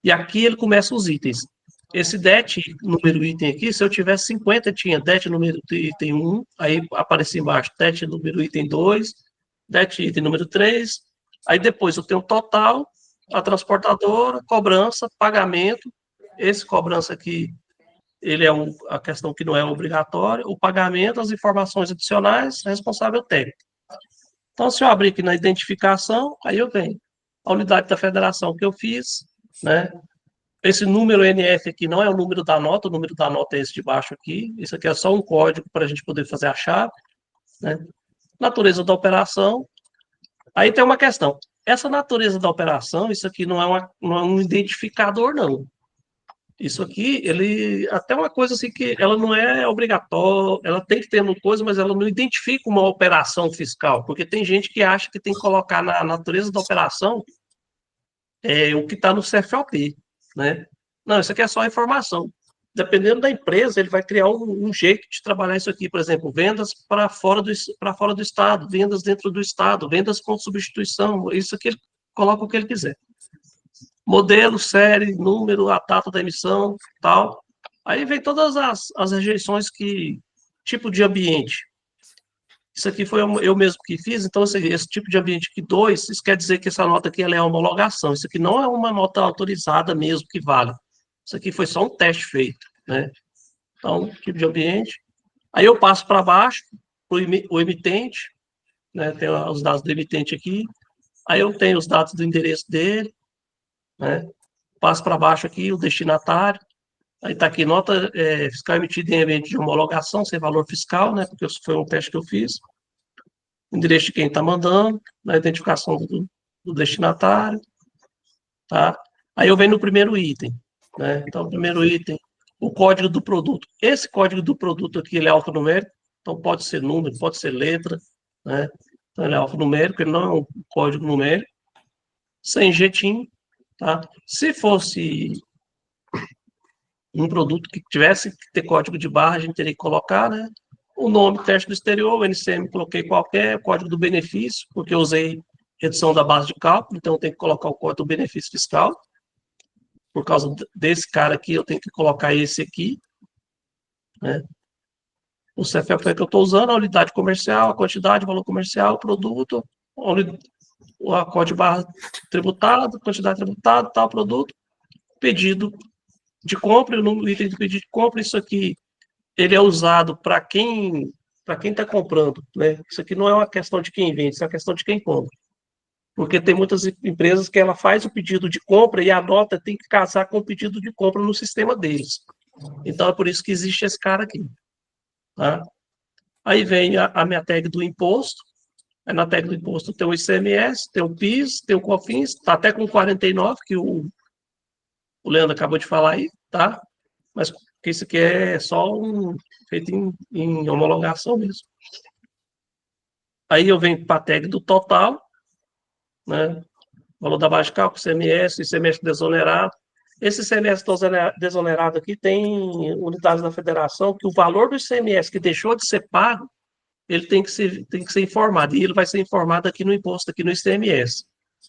e aqui ele começa os itens. Esse DET número item aqui, se eu tivesse 50, tinha DET número item 1, aí aparecia embaixo DET número item 2, DET item número 3, aí depois eu tenho o total, a transportadora, cobrança, pagamento, esse cobrança aqui, ele é a questão que não é obrigatória, o pagamento, as informações adicionais, responsável técnico. Então, se eu abrir aqui na identificação, aí eu tenho a unidade da federação que eu fiz, né? Esse número NF aqui não é o número da nota, o número da nota é esse de baixo aqui. Isso aqui é só um código para a gente poder fazer a chave, né? Natureza da operação. Aí tem uma questão. Essa natureza da operação, isso aqui não é um identificador, não. Isso aqui, ele até uma coisa assim que ela não é obrigatória, ela tem que ter uma coisa, mas ela não identifica uma operação fiscal, porque tem gente que acha que tem que colocar na natureza da operação o que está no CFOP, né? Não, isso aqui é só informação. Dependendo da empresa, ele vai criar um jeito de trabalhar isso aqui, por exemplo, vendas para fora do estado, vendas dentro do estado, vendas com substituição, isso aqui ele coloca o que ele quiser. Modelo, série, número, a data da emissão, tal. Aí vem todas as rejeições tipo de ambiente. Isso aqui foi eu mesmo que fiz, então esse tipo de ambiente aqui 2, isso quer dizer que essa nota aqui ela é homologação. Isso aqui não é uma nota autorizada mesmo que vale. Isso aqui foi só um teste feito, né? Então, tipo de ambiente. Aí eu passo para baixo, o emitente, né? Tem os dados do emitente aqui. Aí eu tenho os dados do endereço dele, né? Passo para baixo aqui o destinatário. Aí está aqui, nota fiscal emitida em ambiente de homologação, sem valor fiscal, né? Porque foi um teste que eu fiz. Endereço de quem está mandando, a identificação do destinatário, tá? Aí eu venho no primeiro item, né? Então, o primeiro item, o código do produto. Esse código do produto aqui, ele é alfanumérico, então pode ser número, pode ser letra, né? Então, ele é alfanumérico, ele não é um código numérico, sem jetinho, tá? Se fosse um produto que tivesse que ter código de barra, a gente teria que colocar, né? O nome, teste do exterior, o NCM, coloquei qualquer, código do benefício, porque eu usei redução da base de cálculo, então tem que colocar o código do benefício fiscal. por causa desse cara aqui, eu tenho que colocar esse aqui, né? O CFF é que eu estou usando, a unidade comercial, a quantidade, valor comercial, produto, a código barra tributado, quantidade tributada, tal produto, pedido de compra, o número item de pedido de compra, isso aqui, ele é usado para quem está comprando, né? Isso aqui não é uma questão de quem vende, isso é uma questão de quem compra. Porque tem muitas empresas que ela faz o pedido de compra e a nota tem que casar com o pedido de compra no sistema deles. Então, é por isso que existe esse cara aqui. Tá? Aí vem a minha tag do imposto. Aí na tag do imposto tem o ICMS, tem o PIS, tem o COFINS, está até com 49, que o Leandro acabou de falar aí, tá? Mas isso aqui é só feito em homologação mesmo. Aí eu venho para a tag do total, né? Valor da base de cálculo, ICMS desonerado. Esse ICMS desonerado aqui tem unidades da federação que o valor do ICMS que deixou de ser pago, ele tem que ser informado, e ele vai ser informado aqui no imposto, aqui no ICMS,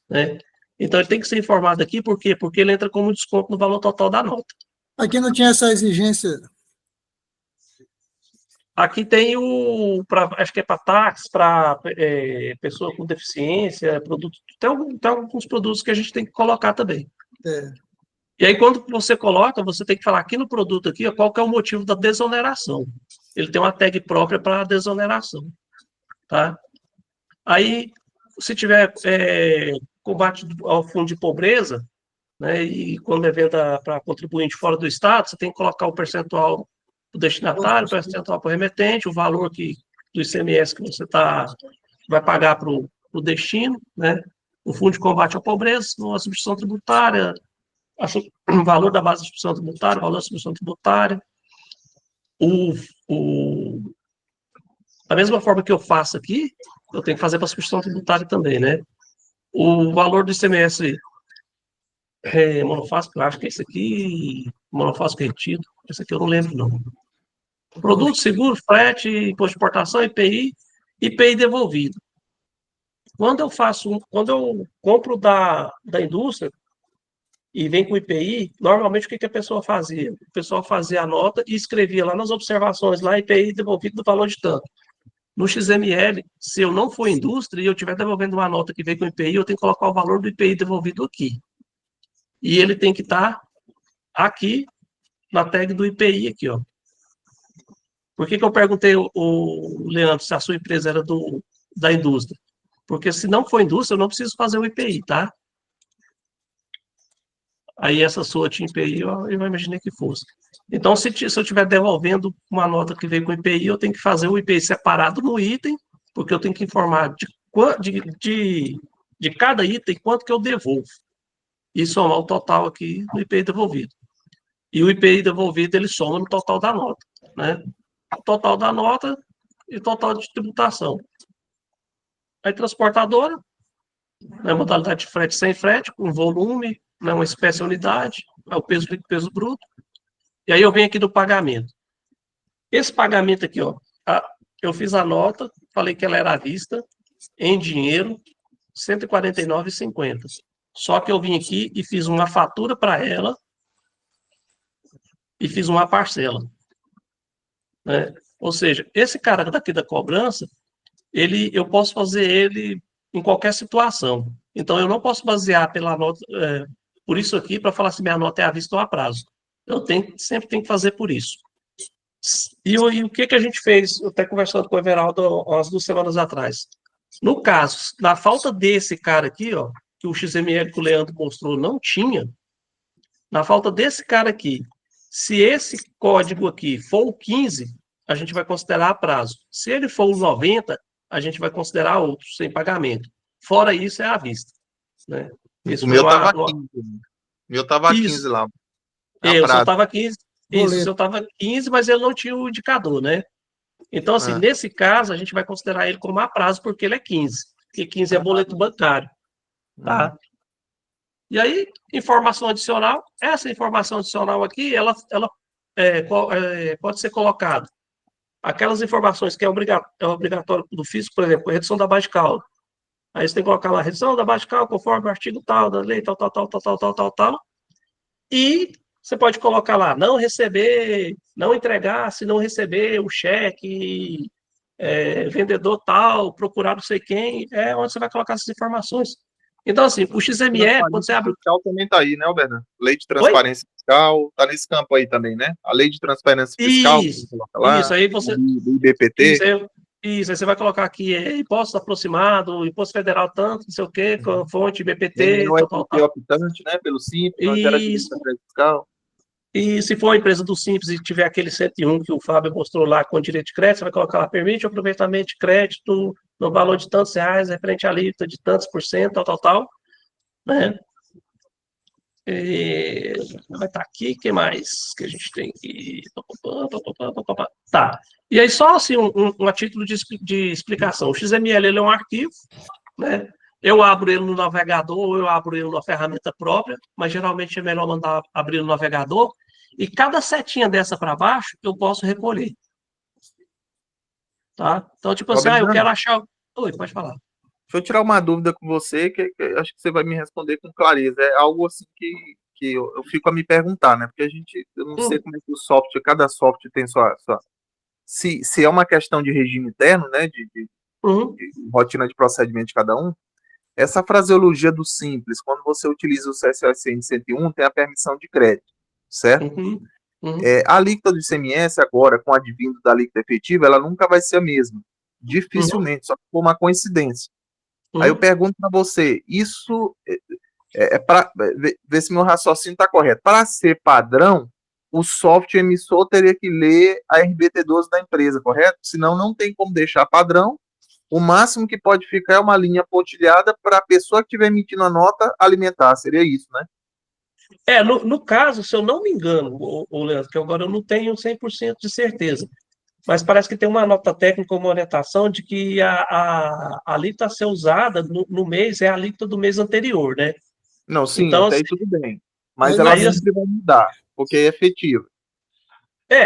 né? Então, ele tem que ser informado aqui, por quê? Porque ele entra como desconto no valor total da nota. Aqui não tinha essa exigência. Aqui tem acho que é para táxi, para pessoa com deficiência, produto, tem alguns produtos que a gente tem que colocar também. É. E aí, quando você coloca, você tem que falar aqui no produto aqui, qual que é o motivo da desoneração. Ele tem uma tag própria para desoneração. Tá? Aí, se tiver combate ao fundo de pobreza, né, e quando é venda para contribuinte fora do estado, você tem que colocar o percentual do destinatário, o percentual para o remetente, o valor do ICMS que você vai pagar para o destino, né, o fundo de combate à pobreza, a substituição tributária, o valor da base de substituição tributária, o valor da substituição tributária, da mesma forma que eu faço aqui, eu tenho que fazer para a substituição tributária também, né? O valor do ICMS monofásico, eu acho que é esse aqui, monofásico retido, esse aqui eu não lembro, não. Produto, seguro, frete, imposto de importação, IPI devolvido. Quando eu compro da indústria e vem com IPI, normalmente o que a pessoa fazia? O pessoal fazia a nota e escrevia lá nas observações, lá IPI devolvido do valor de tanto. No XML, se eu não for indústria e eu estiver devolvendo uma nota que vem com IPI, eu tenho que colocar o valor do IPI devolvido aqui. E ele tem que estar aqui na tag do IPI aqui, ó. Por que eu perguntei o Leandro se a sua empresa era da indústria? Porque se não for indústria, eu não preciso fazer o IPI, tá? Aí essa sua tinha IPI, eu imaginei que fosse. Então, se eu estiver devolvendo uma nota que veio com IPI, eu tenho que fazer o IPI separado no item, porque eu tenho que informar de cada item quanto que eu devolvo. E somar o total aqui no IPI devolvido. E o IPI devolvido, ele soma no total da nota, né? O total da nota e o total de tributação. Aí, transportadora, né, modalidade de frete sem frete, com volume, né, uma espécie unidade, é o peso líquido, peso bruto. E aí eu venho aqui do pagamento. Esse pagamento aqui, ó, eu fiz a nota, falei que ela era à vista, em dinheiro, R$ 149,50. Só que eu vim aqui e fiz uma fatura para ela e fiz uma parcela. Né? Ou seja, esse cara daqui da cobrança, eu posso fazer ele em qualquer situação. Então, eu não posso basear pela nota, por isso aqui, para falar se minha nota é à vista ou a prazo. Eu sempre tenho que fazer por isso. E o que a gente fez? Eu até conversando com o Everaldo umas 2 semanas atrás. No caso, na falta desse cara aqui, ó, que o XML que o Leandro mostrou não tinha, na falta desse cara aqui, se esse código aqui for o 15, a gente vai considerar a prazo. Se ele for o 90, a gente vai considerar outro, sem pagamento. Fora isso, é à vista. Né? O meu estava 15. O meu estava 15 lá. O seu estava 15. Isso, o seu estava 15, mas ele não tinha o indicador, né? Então, assim, nesse caso, a gente vai considerar ele como a prazo, porque ele é 15. Porque 15 é boleto bancário. Tá? E aí, informação adicional. Essa informação adicional aqui, ela pode ser colocada. Aquelas informações que é obrigatório do físico, por exemplo, redução da base de cálculo. Aí você tem que colocar lá, redução da base de cálculo conforme o artigo tal, da lei, tal. E você pode colocar lá, não receber, não entregar se não receber o cheque, vendedor tal, procurar não sei quem, é onde você vai colocar essas informações. Então, assim, o XML, quando você abre... Fiscal também tá aí, né, Alberto? Lei de Oi? transparência fiscal, tá nesse campo aí também, né? A lei de transparência fiscal, você coloca lá, Isso, aí você... do IBPT. Isso, aí você vai colocar aqui, imposto aproximado, imposto federal tanto, não sei o quê, com fonte BPT, o tal, FP optante, né, pelo Simples, não gera dívida Isso. fiscal. E se for uma empresa do Simples e tiver aquele 101 que o Fábio mostrou lá com direito de crédito, você vai colocar lá, permite o aproveitamento de crédito no valor de tantos reais, referente à alíquota de tantos por cento, tal, né? E vai estar aqui, o que mais que a gente tem aqui? Tá. E aí, só assim, a título de explicação. O XML ele é um arquivo, né? Eu abro ele no navegador ou eu abro ele numa ferramenta própria, mas geralmente é melhor mandar abrir no navegador. E cada setinha dessa para baixo eu posso recolher. Tá? Então, tipo assim, eu quero achar. Oi, pode falar. Deixa eu tirar uma dúvida com você, que acho que você vai me responder com clareza. É algo assim que eu fico a me perguntar, né? Porque eu não sei como é que o software, cada software tem sua se é uma questão de regime interno, né? De rotina de procedimento de cada um. Essa fraseologia do simples, quando você utiliza o CSOSN 101, tem a permissão de crédito, certo? A alíquota do ICMS agora, com o advindo da alíquota efetiva, ela nunca vai ser a mesma. Dificilmente, só que for uma coincidência. Aí eu pergunto para você, isso é para ver se meu raciocínio está correto. Para ser padrão, o software emissor teria que ler a RBT12 da empresa, correto? Senão não tem como deixar padrão. O máximo que pode ficar é uma linha pontilhada para a pessoa que estiver emitindo a nota alimentar. Seria isso, né? No caso, se eu não me engano, o Leandro, que agora eu não tenho 100% de certeza, mas parece que tem uma nota técnica, uma orientação de que a alíquota a ser usada no mês é a alíquota do mês anterior, né? Não, sim, então, até aí tudo bem. Mas ela sempre vai mudar, porque é efetiva.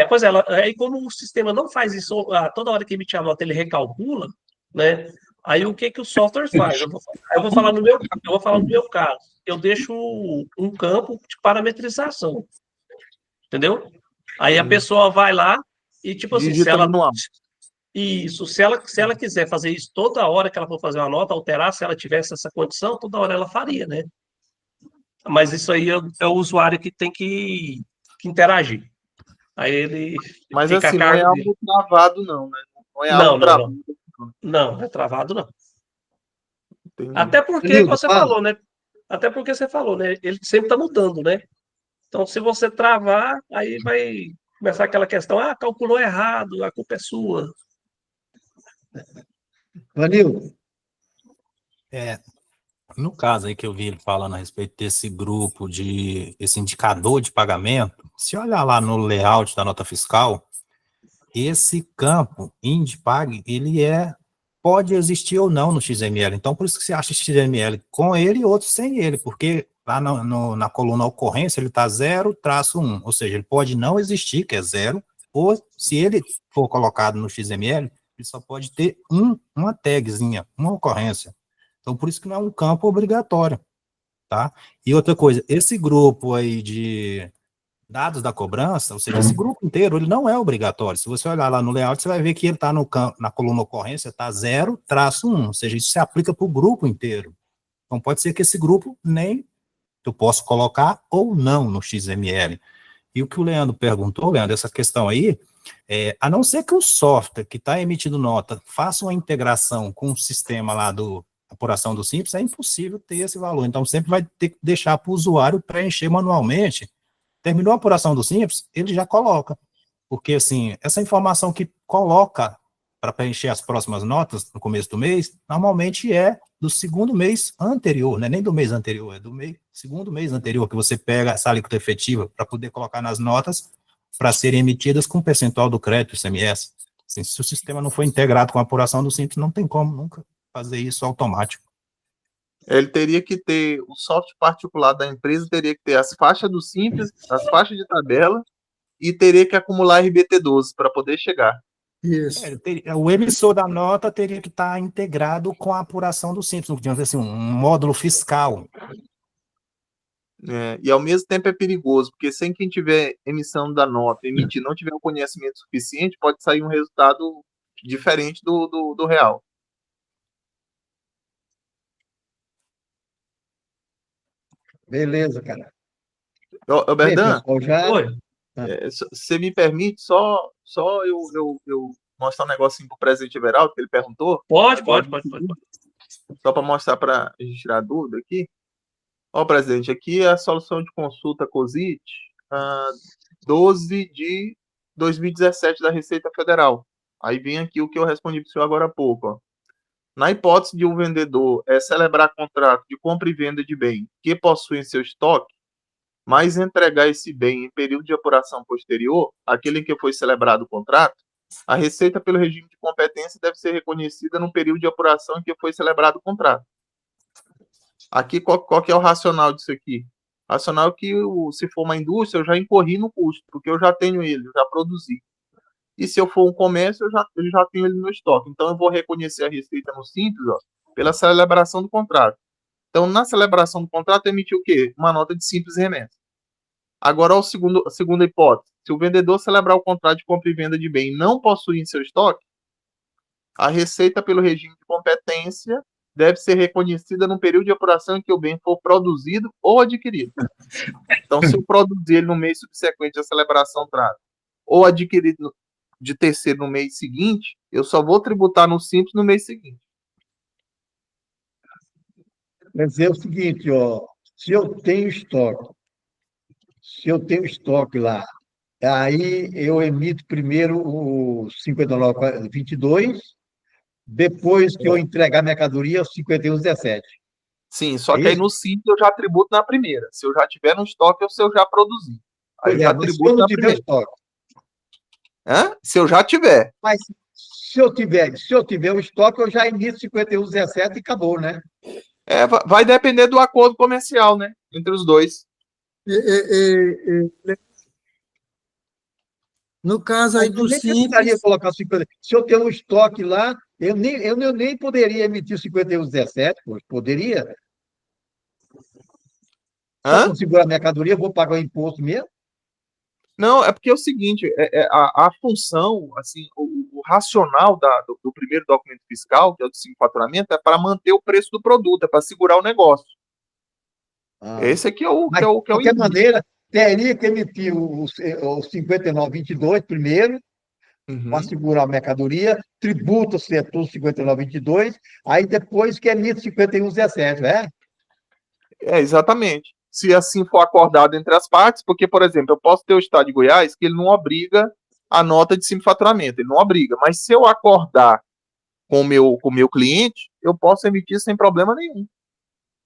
Pois é, aí como o sistema não faz isso, toda hora que emite a nota ele recalcula, né? Aí o que o software faz? Eu vou falar no meu caso. Eu deixo um campo de parametrização, entendeu? Aí a pessoa vai lá e, tipo assim, se ela quiser fazer isso toda hora que ela for fazer uma nota, alterar, se ela tivesse essa condição, toda hora ela faria, né? Mas isso aí é o usuário que tem que interagir. Aí ele Mas fica assim, a cargo não é algo dele. travado, não, né? Não é Não, algo travado. não é travado, não. Entendi. Até porque você falou, né? Até porque você falou, né? Ele sempre está mudando, né? Então, se você travar, aí vai começar aquela questão, calculou errado, a culpa é sua. Vanil. No caso aí que eu vi ele falando a respeito desse grupo, esse indicador de pagamento, se olhar lá no layout da nota fiscal, esse campo INDPAG, ele pode existir ou não no XML. Então, por isso que você acha XML com ele e outro sem ele, porque lá na coluna ocorrência ele está 0-1, ou seja, ele pode não existir, que é 0, ou se ele for colocado no XML, ele só pode ter uma tagzinha, uma ocorrência. Então, por isso que não é um campo obrigatório, tá? E outra coisa, esse grupo aí de dados da cobrança, ou seja, esse grupo inteiro, ele não é obrigatório. Se você olhar lá no layout, você vai ver que ele está na coluna ocorrência, está 0-1, ou seja, isso se aplica para o grupo inteiro. Então, pode ser que esse grupo nem eu posso colocar ou não no XML. E o que o Leandro perguntou, Leandro, essa questão aí, a não ser que o software que está emitindo nota faça uma integração com o sistema lá do apuração do Simples, é impossível ter esse valor. Então, sempre vai ter que deixar para o usuário preencher manualmente. Terminou a apuração do Simples, ele já coloca. Porque, assim, essa informação que coloca para preencher as próximas notas no começo do mês, normalmente é do segundo mês anterior, não é nem do mês anterior, é do segundo mês anterior que você pega essa alíquota efetiva para poder colocar nas notas para serem emitidas com percentual do crédito ICMS. Assim, se o sistema não for integrado com a apuração do Simples, não tem como nunca fazer isso automático. Ele teria que ter, o software particular da empresa teria que ter as faixas do Simples, as faixas de tabela, e teria que acumular RBT12 para poder chegar. Isso. O emissor da nota teria que estar integrado com a apuração do Simples, digamos assim, um módulo fiscal. E ao mesmo tempo é perigoso, porque sem quem tiver emissão da nota, emitir, não tiver o conhecimento suficiente, pode sair um resultado diferente do real. Beleza, cara. Ô, Bem, Berdan, pessoal, já. Oi. você me permite só eu mostrar um negocinho pro presidente Everaldo, que ele perguntou, Pode. só para mostrar para a gente tirar a dúvida aqui. Ó, presidente, aqui é a solução de consulta COSIT 12 de 2017 da Receita Federal. Aí vem aqui o que eu respondi para o senhor agora há pouco. Ó. Na hipótese de um vendedor celebrar contrato de compra e venda de bem que possui em seu estoque, mas entregar esse bem em período de apuração posterior, aquele em que foi celebrado o contrato, a receita pelo regime de competência deve ser reconhecida no período de apuração em que foi celebrado o contrato. Aqui, qual que é o racional disso aqui? O racional é que, se for uma indústria, eu já incorri no custo, porque eu já tenho ele, eu já produzi. E se eu for um comércio, eu já tenho ele no estoque. Então, eu vou reconhecer a receita no Simples, ó, pela celebração do contrato. Então, na celebração do contrato, emitiu o quê? Uma nota de simples remessa. Agora, a segunda hipótese. Se o vendedor celebrar o contrato de compra e venda de bem e não possuir em seu estoque, a receita pelo regime de competência deve ser reconhecida no período de apuração em que o bem for produzido ou adquirido. Então, se eu produzir ele no mês subsequente à celebração do contrato, ou adquirido de terceiro no mês seguinte, eu só vou tributar no Simples no mês seguinte. Quer dizer o seguinte, ó, se eu tenho estoque lá, aí eu emito primeiro o 59,22, depois que eu entregar a mercadoria, o 51,17. Sim, só que aí no Simples eu já tributo na primeira. Se eu já tiver no estoque ou se eu já produzi. Aí eu já Mas se eu tributo não na tiver primeira. estoque, Se eu já tiver. mas se eu tiver o estoque, eu já emito 51,17 e acabou, né? Vai depender do acordo comercial, né? Entre os dois. No caso aí Mas do nem precisaria Simples, colocar 50. Se eu tenho um estoque lá, eu nem poderia emitir o 51,17, poderia. Só Hã? para segurar a mercadoria, eu vou pagar o imposto mesmo? Não, é porque é o seguinte, a função, assim, o racional do primeiro documento fiscal, que é o de simples faturamento, é para manter o preço do produto, é para segurar o negócio. Esse aqui é o Mas, de qualquer início. maneira, teria que emitir o 59,22 primeiro, para Uhum. segurar a mercadoria, tributa o setor 59,22, aí depois que emite 51,17, né? Exatamente. Se assim for acordado entre as partes, porque, por exemplo, eu posso ter o Estado de Goiás que ele não obriga a nota de simples faturamento, ele não obriga, mas se eu acordar com o meu cliente, eu posso emitir sem problema nenhum.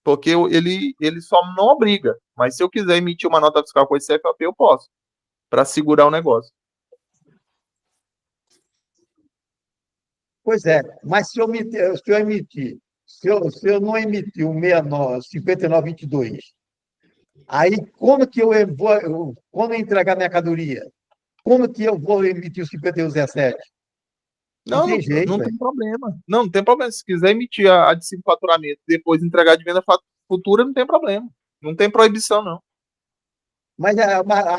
Porque ele só não obriga. Mas se eu quiser emitir uma nota fiscal com esse CFAP, eu posso, para segurar o negócio. Pois é, mas se eu não emitir o 59,22, aí como que quando eu entregar a mercadoria, como que eu vou emitir o 51,17? Não Não, tem não, jeito, não velho. tem problema. Não tem problema. Se quiser emitir a de simples faturamento e depois entregar de venda futura, não tem problema. Não tem proibição, não. Mas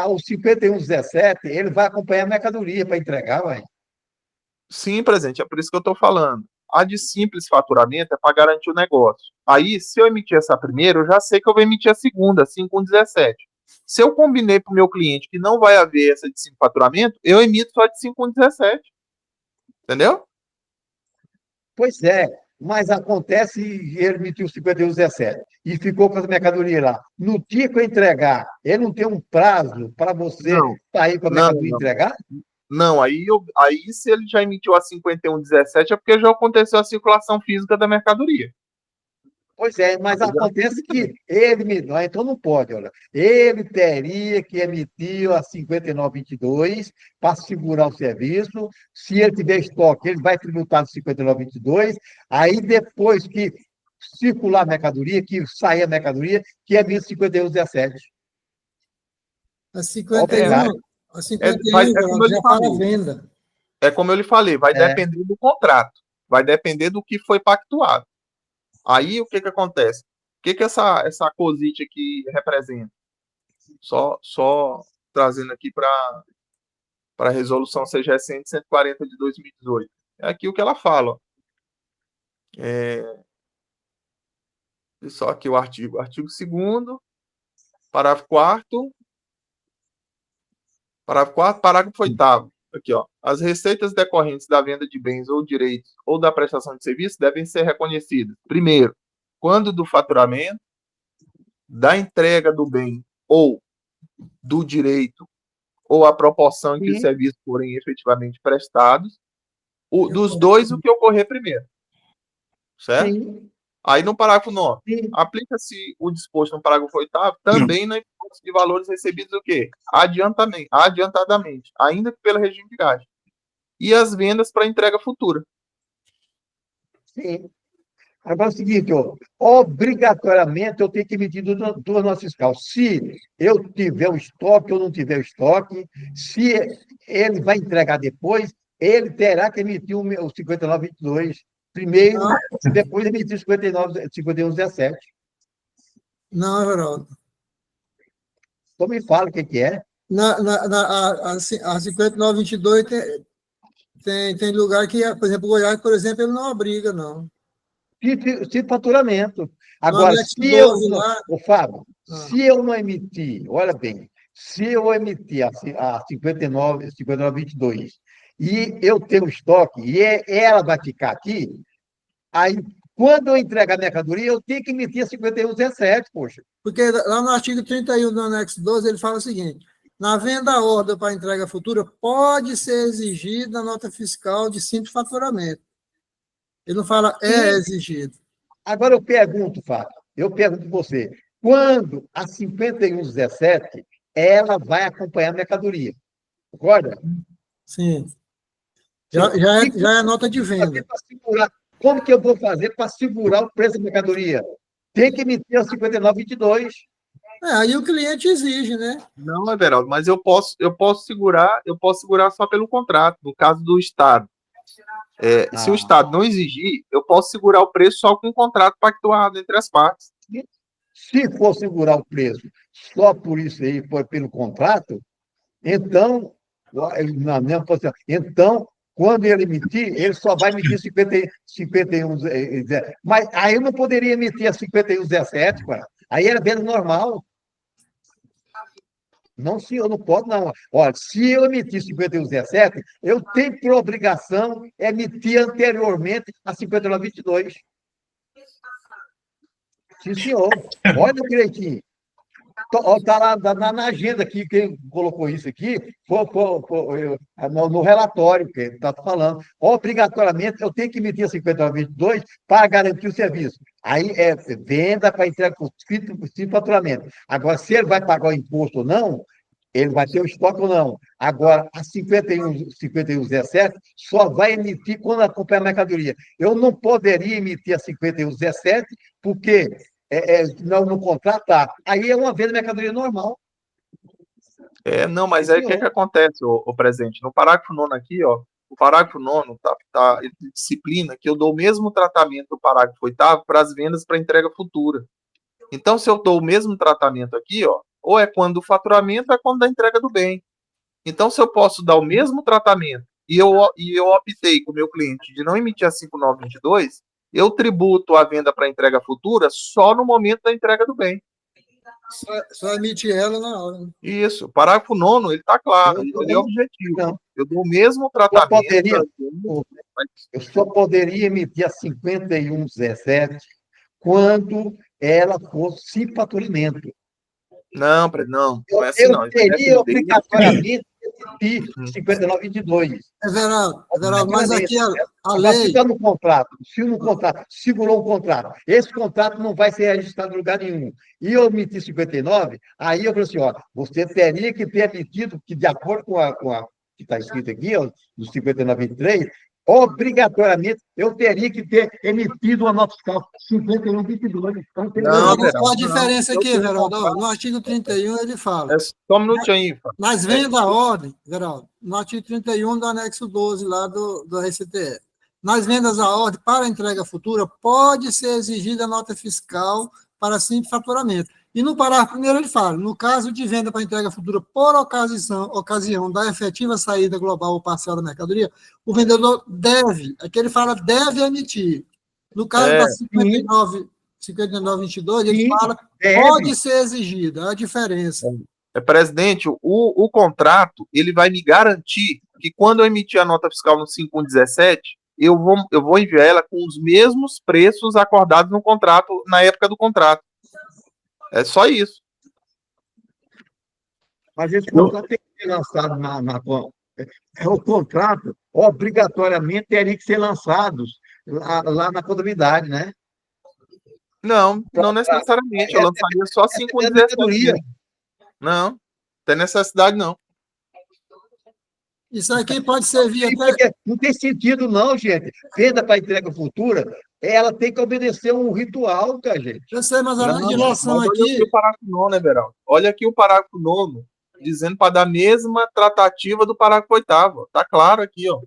o 51,17, ele vai acompanhar a mercadoria para entregar, vai. Sim, presidente, é por isso que eu estou falando. A de simples faturamento é para garantir o negócio. Aí, se eu emitir essa primeira, eu já sei que eu vou emitir a segunda, 5,17. Se eu combinei para o meu cliente que não vai haver essa de simples faturamento, eu emito só de 5,17. Entendeu? Pois é, mas acontece ele emitiu 51,17 e ficou com as mercadorias lá. No dia que eu entregar, ele não tem um prazo para você Não, sair com a não, mercadoria e não. entregar? Não, aí se ele já emitiu a 51,17 é porque já aconteceu a circulação física da mercadoria. Pois é, mas Aí já acontece que então não pode, olha. Ele teria que emitir a 59,22 para segurar o serviço. Se ele tiver estoque, ele vai tributar no 59,22. Aí, depois que circular a mercadoria, que sair a mercadoria, que emite 51,17. a 51, É, a 51, como eu lhe já para a falei. venda. É como eu lhe falei, vai depender do contrato, vai depender do que foi pactuado. Aí o que acontece? que essa COSIT aqui representa? Só trazendo aqui para a resolução CGE 140 de 2018. É aqui o que ela fala. Ó. Só aqui o artigo 2º, parágrafo 4º, parágrafo 8º. Aqui, ó. As receitas decorrentes da venda de bens ou direitos ou da prestação de serviços devem ser reconhecidas, primeiro, quando do faturamento, da entrega do bem ou do direito, ou a proporção em que os serviços forem efetivamente prestados, dos dois, o que ocorrer primeiro. Certo? Sim. Aí, no parágrafo 9, aplica-se o disposto no parágrafo 8º também na hipótese de valores recebidos o quê? Adiantadamente, ainda que pelo regime de gasto. E as vendas para entrega futura. Sim. Agora é o seguinte, ó, obrigatoriamente eu tenho que emitir duas notas fiscais. Se eu tiver o estoque ou não tiver o estoque, se ele vai entregar depois, ele terá que emitir o 5922 primeiro, depois emitir o 5117. Não, Everaldo. Então me fala o que é. A 5922 tem lugar que, por exemplo, o Goiás, por exemplo, ele não obriga, não. De faturamento. Agora, se eu não, Fábio, se eu não emitir, olha bem, se eu emitir a 5922 e eu tenho estoque e ela vai ficar aqui, aí, quando eu entregar a mercadoria, eu tenho que emitir a 5117, poxa. Porque lá no artigo 31 do anexo 12, ele fala o seguinte: na venda à ordem para entrega futura, pode ser exigida a nota fiscal de simples faturamento. Ele não fala exigido. Agora eu pergunto, Fábio, você, quando a 5117, ela vai acompanhar a mercadoria, concorda? Sim. Já é nota de venda. Como que eu vou fazer para segurar o preço da mercadoria? Tem que emitir a 5922. Aí o cliente exige, né? Não, Everaldo, mas eu posso segurar só pelo contrato, no caso do Estado. Se o Estado não exigir, eu posso segurar o preço só com um contrato pactuado entre as partes. Se for segurar o preço só por isso aí, pelo contrato, então, na mesma posição, então, quando ele emitir, ele só vai emitir 51, mas aí eu não poderia emitir a 5117, cara. Aí era venda normal. Não, senhor, não pode, não. Olha, se eu emitir 5117, eu tenho por obrigação emitir anteriormente a 5922. Sim, senhor. Olha direitinho. Está lá na agenda aqui, quem colocou isso aqui foi no relatório que ele está falando. Obrigatoriamente, eu tenho que emitir a 5922 para garantir o serviço. Aí é venda para entrega por faturamento. Agora, se ele vai pagar o imposto ou não, ele vai ter o estoque ou não. Agora, a 5117 só vai emitir quando acompanha a mercadoria. Eu não poderia emitir a 5117 porque no contrato tá. Aí é uma venda de mercadoria normal. Não, mas aí o que acontece, o presidente? No parágrafo 9 aqui, ó, o parágrafo 9 tá disciplina que eu dou o mesmo tratamento do parágrafo 8º para as vendas para entrega futura. Então, se eu dou o mesmo tratamento aqui, ó, ou é quando o faturamento, ou é quando da entrega do bem. Então, se eu posso dar o mesmo tratamento e eu optei com o meu cliente de não emitir a 5922, eu tributo a venda para entrega futura só no momento da entrega do bem. Só emite ela na hora. Isso. O parágrafo 9, ele está claro, ele é objetivo. Não. Eu dou o mesmo tratamento. Eu só poderia emitir a 5117 quando ela fosse sem faturamento. Não é assim, não. Eu teria obrigatoriamente emitir 5922. Everaldo, mas aqui a lei... Se no contrato, segurou um contrato, esse contrato não vai ser registrado em lugar nenhum, e eu emiti 59, aí eu falei assim, ó, você teria que ter emitido, que de acordo com a que está escrito aqui, ó, no 5923, obrigatoriamente eu teria que ter emitido uma nota fiscal 5122. Não, qual a diferença aqui, Veraldo? No artigo 31 ele fala. Só um minutinho aí. Nas vendas à ordem, Veraldo, no artigo 31 do anexo 12 lá do RCTE. Nas vendas à ordem para entrega futura, pode ser exigida a nota fiscal para simples faturamento. E no parágrafo primeiro ele fala, no caso de venda para entrega futura por ocasião da efetiva saída global ou parcial da mercadoria, o vendedor deve, aqui ele fala deve emitir. No caso da 5922, ele fala pode ser exigida, a diferença. Presidente, o contrato, ele vai me garantir que quando eu emitir a nota fiscal no 5117, eu vou enviar ela com os mesmos preços acordados no contrato, na época do contrato. É só isso. Mas esse contrato tem que ser lançado o contrato, obrigatoriamente, teria que ser lançado lá na contabilidade, né? Não necessariamente. Eu lançaria só 5117. Não tem necessidade, não. Isso aqui pode servir até... Não tem sentido, não, gente. Venda para entrega futura, ela tem que obedecer um ritual, cara, gente. Eu sei, mas a legislação aqui... Olha aqui o parágrafo 9, Everaldo. Olha aqui o parágrafo 9, dizendo para dar a mesma tratativa do parágrafo 8º. Está claro aqui, ó.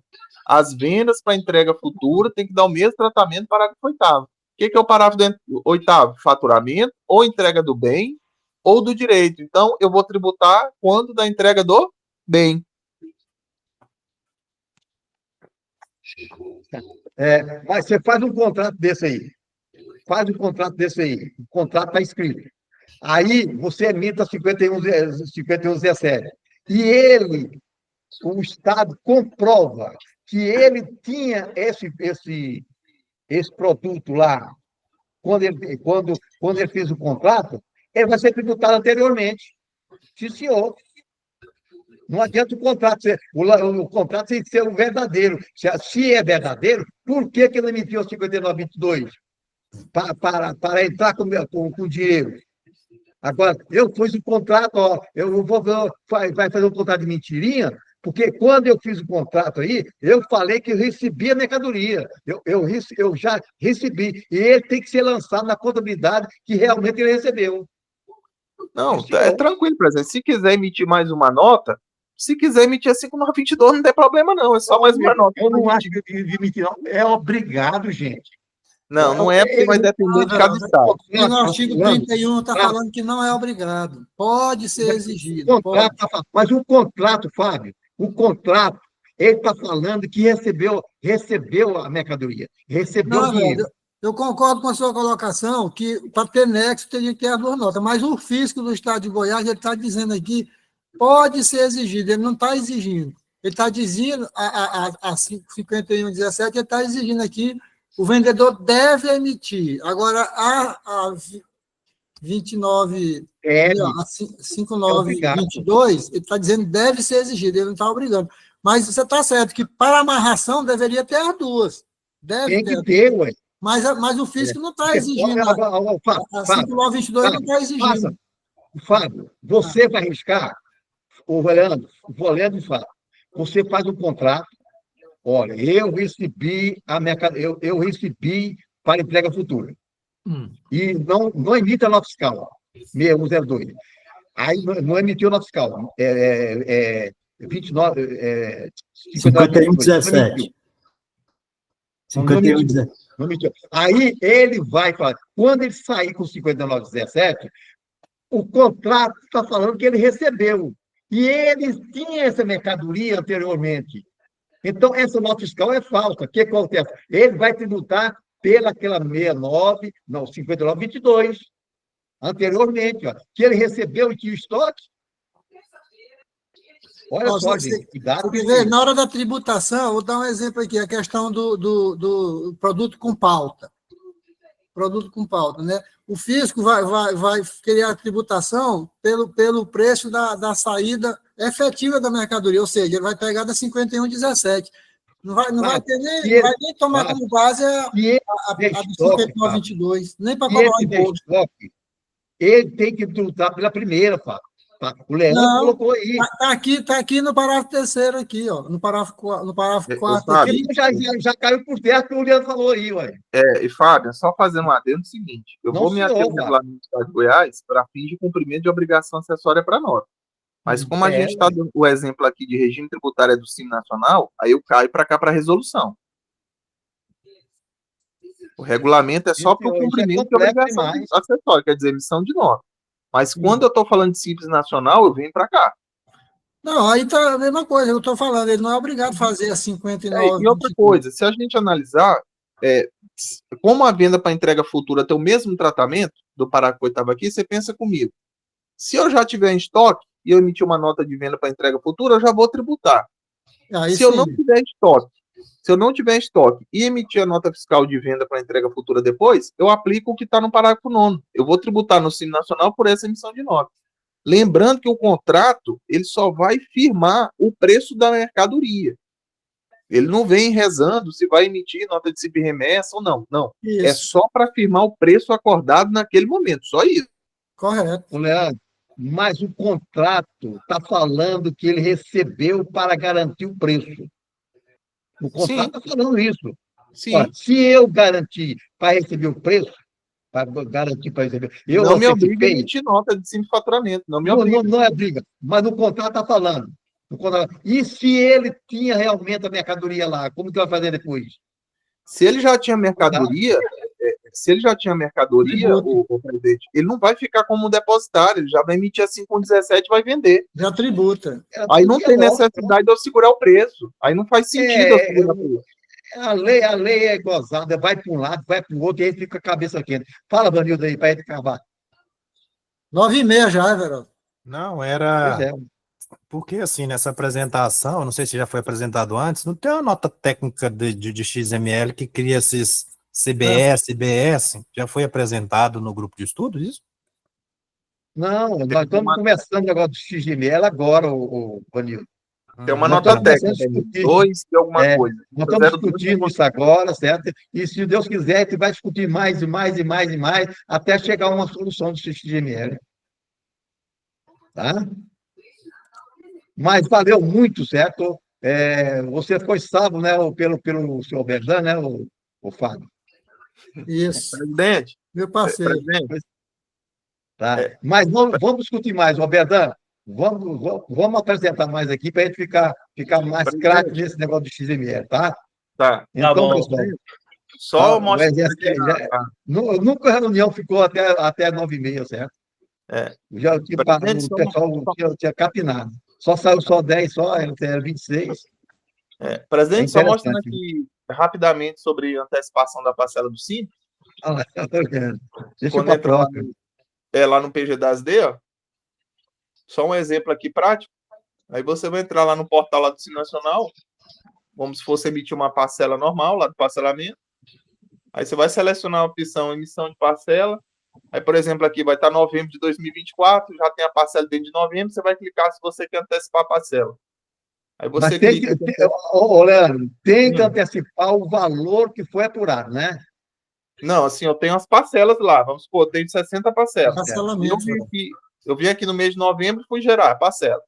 As vendas para entrega futura tem que dar o mesmo tratamento do parágrafo 8º. O que é o parágrafo 8º? Faturamento, ou entrega do bem, ou do direito. Então, eu vou tributar quando da entrega do bem. Mas você faz um contrato desse aí. O contrato está escrito. Aí você emite a 5117. E o Estado comprova que ele tinha esse produto lá quando ele fez o contrato, ele vai ser tributado anteriormente. Sim, senhor. Não adianta o contrato tem que ser o verdadeiro. Se é verdadeiro, por que ele emitiu o 5922? Para entrar com dinheiro. Agora, eu fiz o contrato, vai fazer um contrato de mentirinha, porque quando eu fiz o contrato aí, eu falei que eu recebi a mercadoria. Eu já recebi. E ele tem que ser lançado na contabilidade que realmente ele recebeu. Não, é tranquilo, presidente. Se quiser emitir mais uma nota, se quiser emitir a 5922, não tem problema, não. É só mais uma nota. Eu não acho que emitir, não. É obrigado, gente. Não é porque vai depender de cada estado. E no artigo 31 está falando que não é obrigado. Pode ser exigido. Mas o contrato, Fábio, ele está falando que recebeu a mercadoria, recebeu o dinheiro. Eu concordo com a sua colocação que para ter nexo teria que ter as duas notas, mas o fisco do estado de Goiás ele está dizendo aqui pode ser exigido, ele não está exigindo. Ele está dizendo, a 5117, ele está exigindo aqui, o vendedor deve emitir. Agora, a 5922, ele está dizendo deve ser exigido, ele não está obrigando. Mas você está certo que para amarração deveria ter as duas. Tem que ter, ué. Mas o fisco não está exigindo. A 5922 não está exigindo. Fábio, você vai arriscar, o Leandro fala, você faz um contrato, olha, eu recebi a mercadoria, eu recebi para entrega futura. E não emite a nota fiscal, 6102. Aí não emitiu a nota fiscal. 5117. 5117. Aí ele vai falar, quando ele sair com 5917, o contrato está falando que ele recebeu. E ele tinha essa mercadoria anteriormente. Então, essa nota fiscal é falsa. O que acontece? Ele vai tributar pelaquela 5922, anteriormente, ó, que ele recebeu e tinha estoque. Olha só, gente, cuidado. Na hora da tributação, vou dar um exemplo aqui, a questão do produto com pauta. Produto com pauta, né? O fisco vai criar a tributação pelo preço da saída efetiva da mercadoria, ou seja, ele vai pegar da 5117. Não vai ter nem, vai nem tomar como base a 5922, nem para cobrar o imposto. Ele tem que tributar pela primeira, Fábio. O Leandro colocou aí. Está aqui no parágrafo 3º, aqui, ó, no parágrafo 4. Aqui. Já caiu por terra que o Leandro falou aí, ué. E Fábio, só fazendo um adendo o seguinte: eu vou me ater ao regulamento do Estado de Goiás para fins de cumprimento de obrigação acessória para nota. Mas como a gente está dando o exemplo aqui de regime tributário do Simples Nacional, aí eu caio para cá para resolução. O regulamento é só para o Isso é cumprimento de complexo obrigação demais. acessória, quer dizer, emissão de nota. Mas quando eu estou falando de Simples Nacional, eu venho para cá. Não, aí tá a mesma coisa, eu estou falando, ele não é obrigado a fazer a 59. E outra coisa, se a gente analisar, como a venda para entrega futura tem o mesmo tratamento do parágrafo 8º aqui, você pensa comigo. Se eu já tiver em estoque e eu emitir uma nota de venda para entrega futura, eu já vou tributar. Aí Se eu sim. não tiver estoque, se eu não tiver estoque e emitir a nota fiscal de venda para entrega futura depois, eu aplico o que está no parágrafo 9º. Eu vou tributar no Simples Nacional por essa emissão de nota. Lembrando que o contrato ele só vai firmar o preço da mercadoria. Ele não vem rezando se vai emitir nota de CIP-remessa ou não. Não. Isso. É só para firmar o preço acordado naquele momento. Só isso. Correto. Ô, Leandro, mas o contrato está falando que ele recebeu para garantir o preço. O contrato está falando isso. Sim. Ora, se eu garantir para receber o preço, para garantir para receber, eu não me obriga a antecipei, emitir nota de simples faturamento. Não me obriga. não é briga, mas o contrato está falando. E se ele tinha realmente a mercadoria lá, como que vai fazer depois? Se ele já tinha mercadoria, o presidente, ele não vai ficar como um depositário, ele já vai emitir assim com 17 e vai vender. Já tributa. Aí não tem necessidade de eu segurar o preço. Aí não faz sentido eu segurar o preço. A lei é gozada, vai para um lado, vai para o outro, e aí fica a cabeça quente. Fala, Vanildo, aí, para ele acabar. 9h30 já, Everaldo. Não, Pois era. é. Porque, assim, nessa apresentação, não sei se já foi apresentado antes, não tem uma nota técnica de XML que cria esses CBS, IBS? Já foi apresentado no grupo de estudos, isso? Não, nós estamos começando o negócio do XML agora, o Vanildo. Tem uma Nós nota estamos técnica, começando a discutir. 2 e alguma coisa. Nós estamos discutindo isso agora, certo? E se Deus quiser, a gente vai discutir mais e mais e mais e mais, até chegar a uma solução do XML. Tá? Mas valeu muito, certo? Você foi salvo, né, pelo senhor Berdan, né, o Fábio? Isso. Presidente, Meu parceiro. Tá? Mas vamos discutir mais, ô Berdan. Vamos apresentar mais aqui para a gente ficar mais craque nesse negócio do XML, tá? Tá. Então, bom. pessoal, Só mostra nunca a reunião ficou até 9h30, certo? Já Presidente, o pessoal tinha capinado. Só saiu só 10, era 26. Presidente, só mostrando interessante. aqui rapidamente sobre a antecipação da parcela do Simples. Deixa Quando para a entra lá próxima. lá no PG das D, ó, só um exemplo aqui prático. Aí você vai entrar lá no portal lá do Simples Nacional, como se fosse emitir uma parcela normal lá do parcelamento. Aí você vai selecionar a opção emissão de parcela. Aí, por exemplo, aqui vai estar novembro de 2024, já tem a parcela dentro de novembro, você vai clicar se você quer antecipar a parcela. Aí você Mas tem clica... Leandro, tem que antecipar o valor que foi apurado, né? Não, assim, eu tenho as parcelas lá, vamos supor, eu tenho 60 parcelas. Parcelamento. Eu vim aqui no mês de novembro e fui gerar a parcela.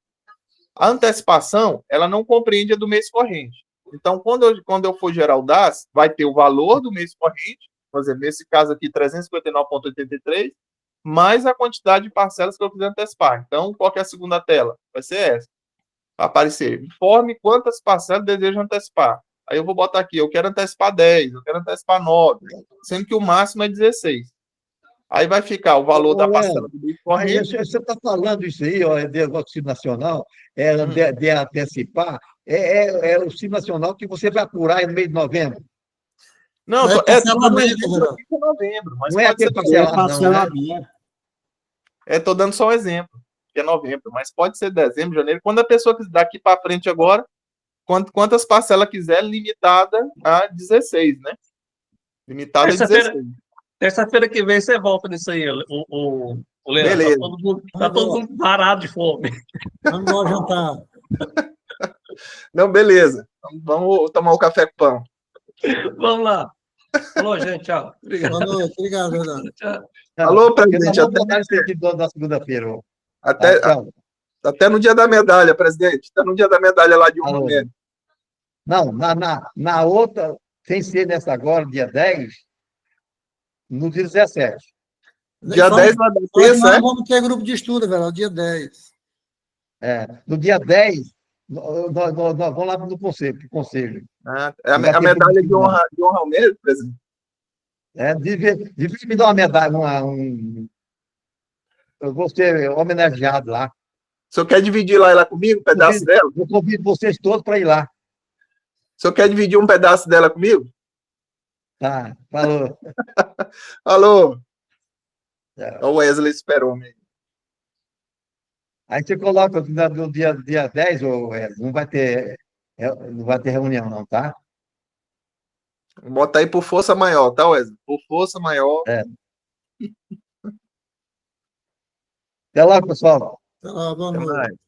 A antecipação, ela não compreende a do mês corrente. Então, quando eu for gerar o DAS, vai ter o valor do mês corrente, por exemplo, nesse caso aqui, 359,83, mais a quantidade de parcelas que eu quiser antecipar. Então, qual que é a segunda tela? Vai ser essa. Vai aparecer, informe quantas parcelas deseja antecipar. Aí eu vou botar aqui, eu quero antecipar 10, eu quero antecipar 9, sendo que o máximo é 16. Aí vai ficar o valor da parcela do mês corrente. Você está falando isso aí, ó, de auxílio nacional, de antecipar, o auxílio nacional que você vai apurar no mês de novembro. Não, parcelamento, novembro, mas não é aquele parcelado, não, né? Estou dando só um exemplo, que é novembro, mas pode ser dezembro, janeiro, quando a pessoa quiser daqui para frente agora, quantas parcelas quiser, limitada a 16, né? Limitada a 16. Terça-feira que vem você volta nisso aí, o Leandro. Beleza. Tá todo mundo parado de fome. Vamos lá jantar. Não, beleza. Vamos tomar um café com pão. Vamos lá. Falou, gente. Tchau. Obrigado. Boa noite. Obrigado, Renato. Tchau. Alô, presidente. Da segunda-feira. Até no dia da medalha, presidente. Até no dia da medalha lá de um mês. Não, na outra, sem ser nessa agora, dia 10, no dia 17. Dia 10 vai dar terça, Nós vamos ter grupo de estudo, velho, dia 10. No dia 10, nós vamos lá no conselho. A medalha de honra ao mesmo, presidente? Devia me dar uma medalha, eu vou ser homenageado lá. O senhor quer dividir lá comigo, um pedaço dela? Eu convido vocês todos para ir lá. O senhor quer dividir um pedaço dela comigo? Tá, falou. Alô? É. O Wesley esperou, mesmo. Aí você coloca no dia 10, não vai ter reunião, não, tá? Bota aí por força maior, tá, Wesley? Por força maior. É. Até lá, pessoal. Tá, boa Até noite. mais.